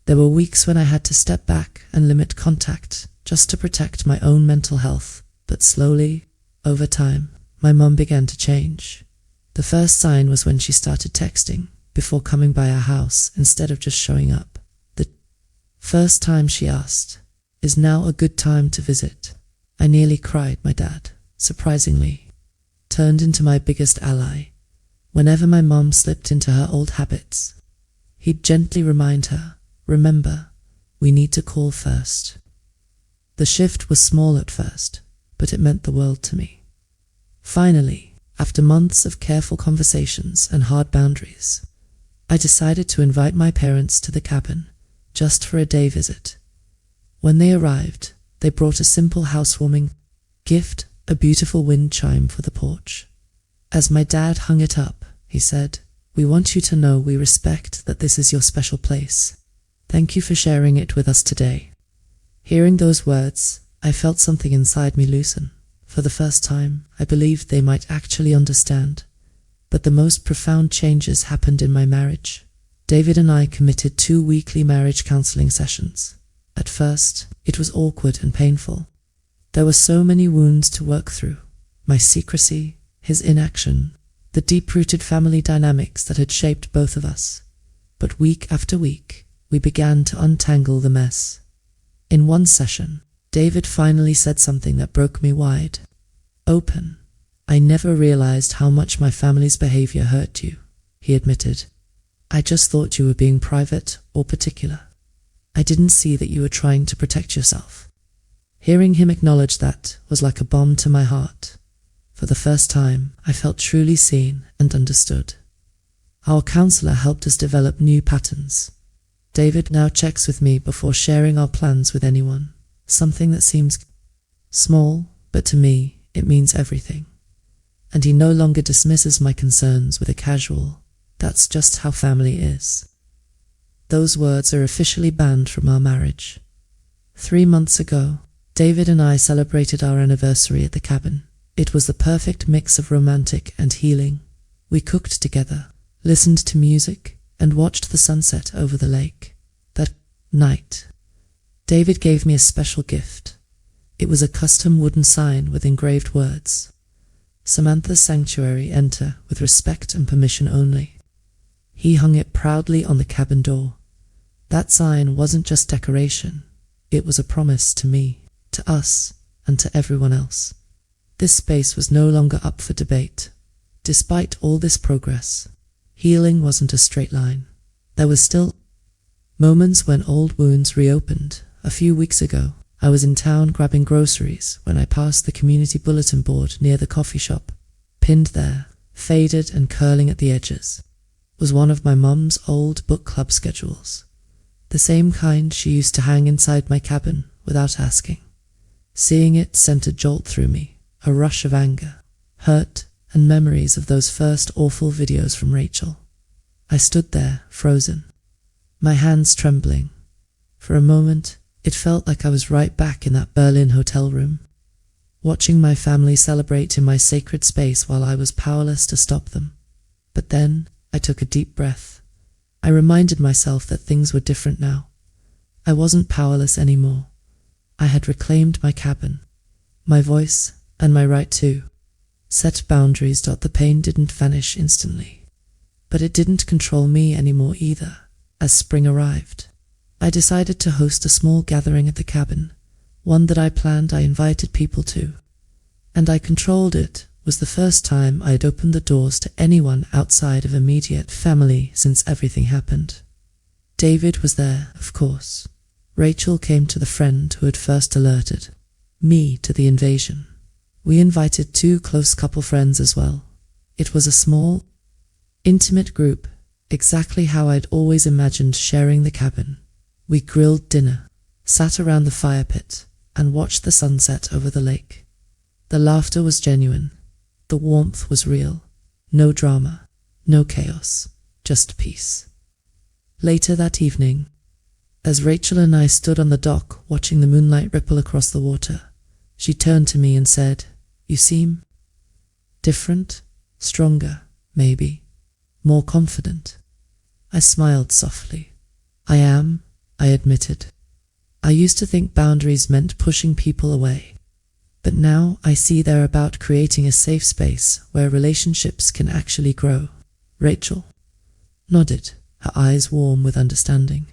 S1: There were weeks when I had to step back and limit contact just to protect my own mental health, but slowly, over time, my mum began to change. The first sign was when she started texting before coming by our house instead of just showing up. The first time she asked, "Is now a good time to visit?" I nearly cried. My dad, surprisingly, turned into my biggest ally. Whenever my mom slipped into her old habits, he'd gently remind her, "Remember, we need to call first." The shift was small at first, but it meant the world to me. Finally, after months of careful conversations and hard boundaries, I decided to invite my parents to the cabin, just for a day visit. When they arrived, they brought a simple housewarming gift, a beautiful wind chime for the porch. As my dad hung it up, he said, "We want you to know we respect that this is your special place. Thank you for sharing it with us today." Hearing those words, I felt something inside me loosen. For the first time, I believed they might actually understand. But the most profound changes happened in my marriage. David and I committed 2 weekly marriage counseling sessions. At first, it was awkward and painful. There were so many wounds to work through. My secrecy, his inaction, the deep-rooted family dynamics that had shaped both of us. But week after week, we began to untangle the mess. In one session, David finally said something that broke me wide open. "I never realized how much my family's behavior hurt you," he admitted. "I just thought you were being private or particular. I didn't see that you were trying to protect yourself." Hearing him acknowledge that was like a balm to my heart. For the first time, I felt truly seen and understood. Our counselor helped us develop new patterns. David now checks with me before sharing our plans with anyone, something that seems small, but to me, it means everything. And he no longer dismisses my concerns with a casual, "That's just how family is." Those words are officially banned from our marriage. 3 months ago, David and I celebrated our anniversary at the cabin. It was the perfect mix of romantic and healing. We cooked together, listened to music, and watched the sunset over the lake. That night, David gave me a special gift. It was a custom wooden sign with engraved words. "Samantha's Sanctuary, enter with respect and permission only." He hung it proudly on the cabin door. That sign wasn't just decoration. It was a promise to me, to us, and to everyone else. This space was no longer up for debate. Despite all this progress, healing wasn't a straight line. There was still moments when old wounds reopened. A few weeks ago, I was in town grabbing groceries when I passed the community bulletin board near the coffee shop. Pinned there, faded and curling at the edges, was one of my mum's old book club schedules. The same kind she used to hang inside my cabin without asking. Seeing it sent a jolt through me, a rush of anger, hurt, and memories of those first awful videos from Rachel. I stood there, frozen, my hands trembling. For a moment, it felt like I was right back in that Berlin hotel room, watching my family celebrate in my sacred space while I was powerless to stop them. But then, I took a deep breath. I reminded myself that things were different now. I wasn't powerless anymore. I had reclaimed my cabin, my voice, and my right to set boundaries. The pain didn't vanish instantly, but it didn't control me anymore either. As spring arrived, I decided to host a small gathering at the cabin, one that I planned. I invited people to, and I controlled it. Was the first time I had opened the doors to anyone outside of immediate family since everything happened. David was there, of course. Rachel came to the friend who had first alerted me to the invasion. We invited 2 close couple friends as well. It was a small, intimate group, exactly how I'd always imagined sharing the cabin. We grilled dinner, sat around the fire pit, and watched the sunset over the lake. The laughter was genuine. The warmth was real. No drama, no chaos, just peace. Later that evening, as Rachel and I stood on the dock watching the moonlight ripple across the water, she turned to me and said, "You seem different, stronger, maybe, more confident." I smiled softly. "I am," I admitted. "I used to think boundaries meant pushing people away, but now I see they're about creating a safe space where relationships can actually grow." Rachel nodded, her eyes warm with understanding.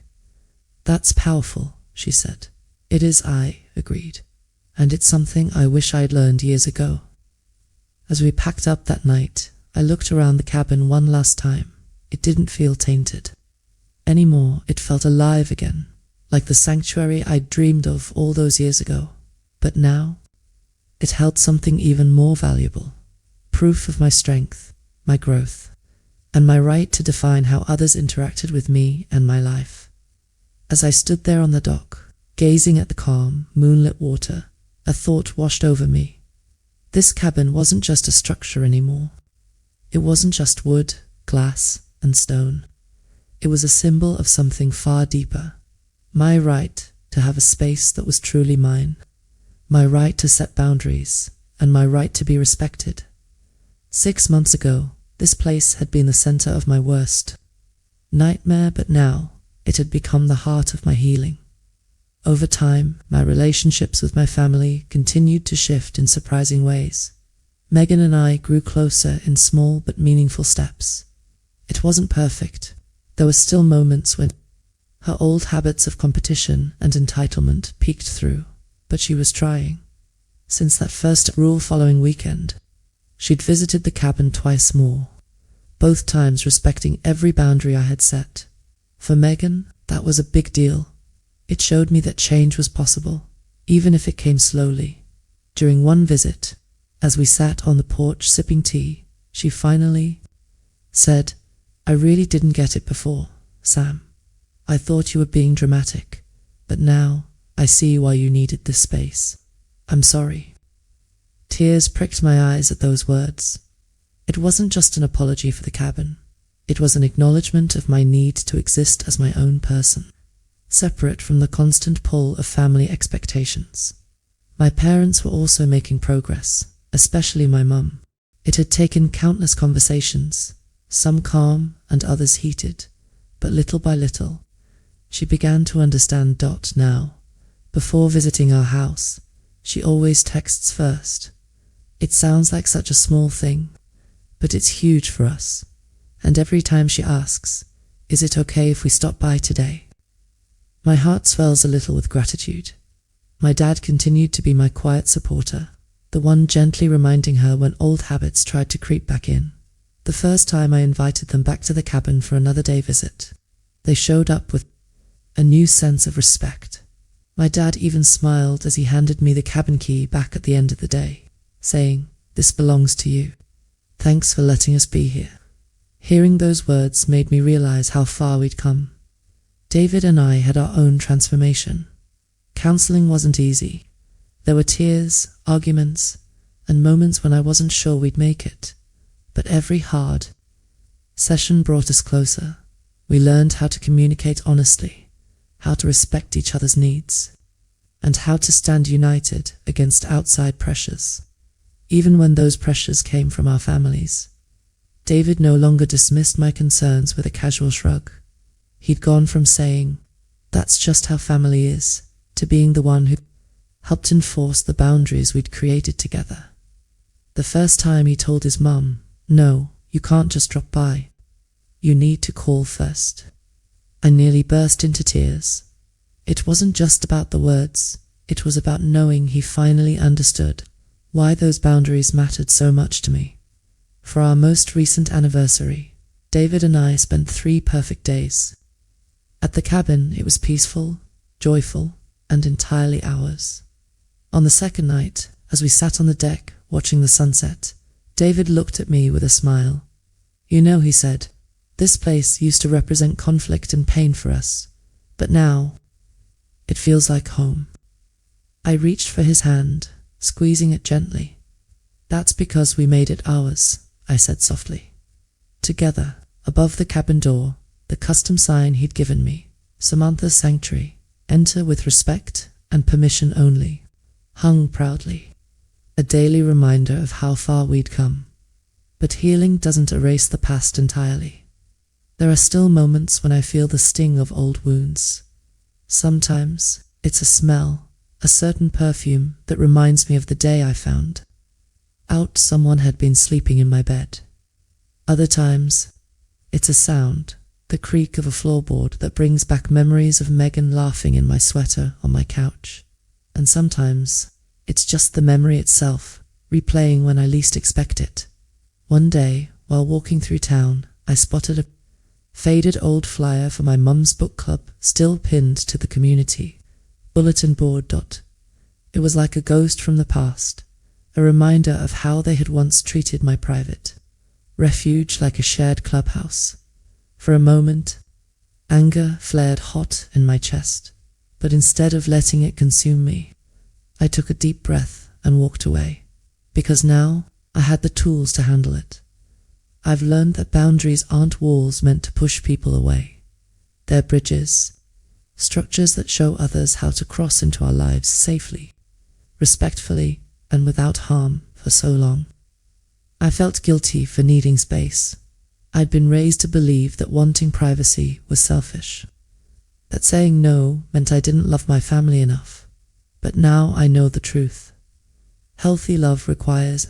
S1: "That's powerful," she said. "It is," I agreed. "And it's something I wish I'd learned years ago." As we packed up that night, I looked around the cabin one last time. It didn't feel tainted anymore. It felt alive again, like the sanctuary I'd dreamed of all those years ago. But now, it held something even more valuable. Proof of my strength, my growth, and my right to define how others interacted with me and my life. As I stood there on the dock, gazing at the calm, moonlit water, a thought washed over me. This cabin wasn't just a structure anymore. It wasn't just wood, glass, and stone. It was a symbol of something far deeper. My right to have a space that was truly mine. My right to set boundaries, and my right to be respected. 6 months ago, this place had been the center of my worst nightmare, but now it had become the heart of my healing. Over time, my relationships with my family continued to shift in surprising ways. Megan and I grew closer in small but meaningful steps. It wasn't perfect. There were still moments when her old habits of competition and entitlement peeked through, but she was trying. Since that first rule-following weekend, she'd visited the cabin twice more, both times respecting every boundary I had set. For Megan, that was a big deal. It showed me that change was possible, even if it came slowly. During one visit, as we sat on the porch sipping tea, she finally said, "I really didn't get it before, Sam. I thought you were being dramatic, but now I see why you needed this space. I'm sorry." Tears pricked my eyes at those words. It wasn't just an apology for the cabin. It was an acknowledgement of my need to exist as my own person, separate from the constant pull of family expectations. My parents were also making progress, especially my mum. It had taken countless conversations, some calm and others heated, but little by little, she began to understand. Now, before visiting our house, she always texts first. It sounds like such a small thing, but it's huge for us. And every time she asks, "Is it okay if we stop by today?" my heart swells a little with gratitude. My dad continued to be my quiet supporter, the one gently reminding her when old habits tried to creep back in. The first time I invited them back to the cabin for another day visit, they showed up with a new sense of respect. My dad even smiled as he handed me the cabin key back at the end of the day, saying, "This belongs to you. Thanks for letting us be here." Hearing those words made me realize how far we'd come. David and I had our own transformation. Counseling wasn't easy. There were tears, arguments, and moments when I wasn't sure we'd make it. But every hard session brought us closer. We learned how to communicate honestly, how to respect each other's needs, and how to stand united against outside pressures, even when those pressures came from our families. David no longer dismissed my concerns with a casual shrug. He'd gone from saying, "That's just how family is," to being the one who helped enforce the boundaries we'd created together. The first time he told his mum, "No, you can't just drop by. You need to call first," I nearly burst into tears. It wasn't just about the words, it was about knowing he finally understood why those boundaries mattered so much to me. For our most recent anniversary, David and I spent 3 perfect days. At the cabin, it was peaceful, joyful, and entirely ours. On the second night, as we sat on the deck watching the sunset, David looked at me with a smile. "You know," he said, "this place used to represent conflict and pain for us, but now it feels like home." I reached for his hand, squeezing it gently. "That's because we made it ours," I said softly. Together, above the cabin door, the custom sign he'd given me, "Samantha's Sanctuary, enter with respect and permission only," hung proudly, a daily reminder of how far we'd come. But healing doesn't erase the past entirely. There are still moments when I feel the sting of old wounds. Sometimes it's a smell, a certain perfume that reminds me of the day I found out someone had been sleeping in my bed. Other times, it's a sound, the creak of a floorboard that brings back memories of Megan laughing in my sweater on my couch. And sometimes, it's just the memory itself, replaying when I least expect it. One day, while walking through town, I spotted a faded old flyer for my mum's book club still pinned to the community bulletin board. It was like a ghost from the past, a reminder of how they had once treated my private refuge like a shared clubhouse. For a moment, anger flared hot in my chest, but instead of letting it consume me, I took a deep breath and walked away, because now I had the tools to handle it. I've learned that boundaries aren't walls meant to push people away. They're bridges, structures that show others how to cross into our lives safely, respectfully, and without harm for so long. I felt guilty for needing space. I'd been raised to believe that wanting privacy was selfish, that saying no meant I didn't love my family enough. But now I know the truth. Healthy love requires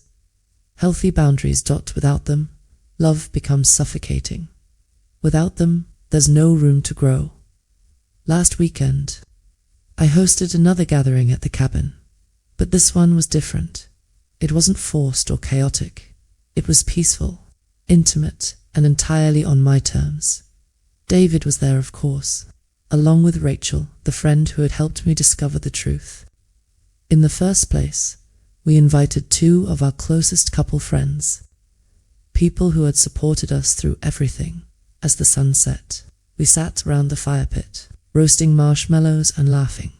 S1: healthy boundaries. Without them, love becomes suffocating. Without them, there's no room to grow. Last weekend, I hosted another gathering at the cabin, but this one was different. It wasn't forced or chaotic. It was peaceful, intimate, and entirely on my terms. David was there, of course, along with Rachel, the friend who had helped me discover the truth. In the first place, we invited 2 of our closest couple friends, people who had supported us through everything. As the sun set, we sat round the fire pit, roasting marshmallows and laughing.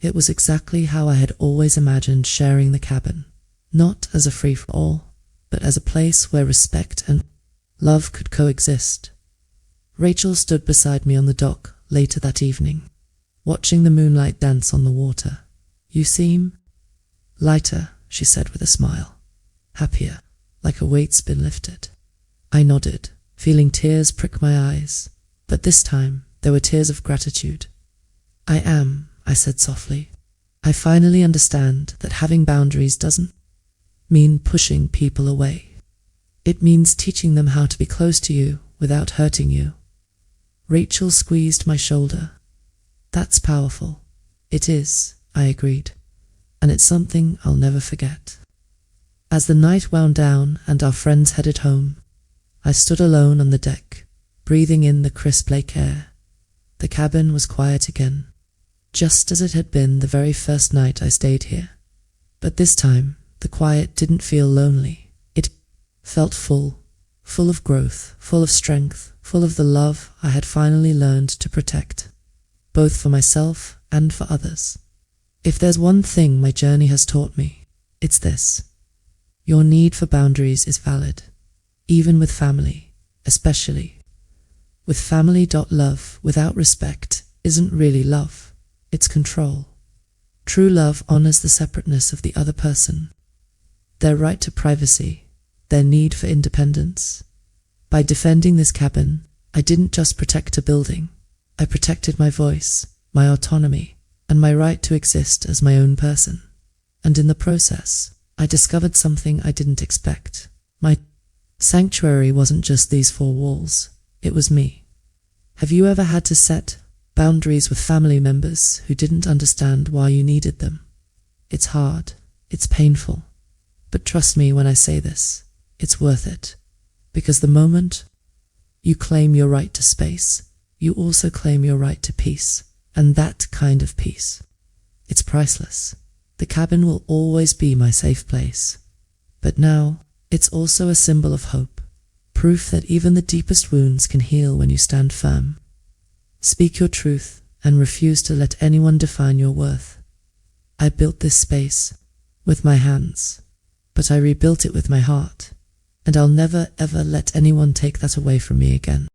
S1: It was exactly how I had always imagined sharing the cabin, not as a free-for-all, but as a place where respect and love could coexist. Rachel stood beside me on the dock later that evening, watching the moonlight dance on the water. "You seem lighter," she said with a smile. "Happier, like a weight's been lifted." I nodded, feeling tears prick my eyes, but this time there were tears of gratitude. "I am," I said softly. "I finally understand that having boundaries doesn't mean pushing people away. It means teaching them how to be close to you without hurting you." Rachel squeezed my shoulder. "That's powerful." "It is," I agreed, "and it's something I'll never forget." As the night wound down and our friends headed home, I stood alone on the deck, breathing in the crisp lake air. The cabin was quiet again, just as it had been the very first night I stayed here. But this time, the quiet didn't feel lonely. It felt full of growth, full of strength, full of the love I had finally learned to protect, both for myself and for others. If there's one thing my journey has taught me, it's this: your need for boundaries is valid, even with family, especially with family. Love without respect isn't really love, it's control. True love honors the separateness of the other person, their right to privacy, their need for independence. By defending this cabin, I didn't just protect a building, I protected my voice, my autonomy, and my right to exist as my own person. And in the process, I discovered something I didn't expect. My sanctuary wasn't just these four walls, it was me. Have you ever had to set boundaries with family members who didn't understand why you needed them? It's hard, it's painful, but trust me when I say this, it's worth it. Because the moment you claim your right to space, you also claim your right to peace, and that kind of peace. It's priceless. The cabin will always be my safe place. But now, it's also a symbol of hope, proof that even the deepest wounds can heal when you stand firm. Speak your truth and refuse to let anyone define your worth. I built this space with my hands, but I rebuilt it with my heart, and I'll never ever let anyone take that away from me again.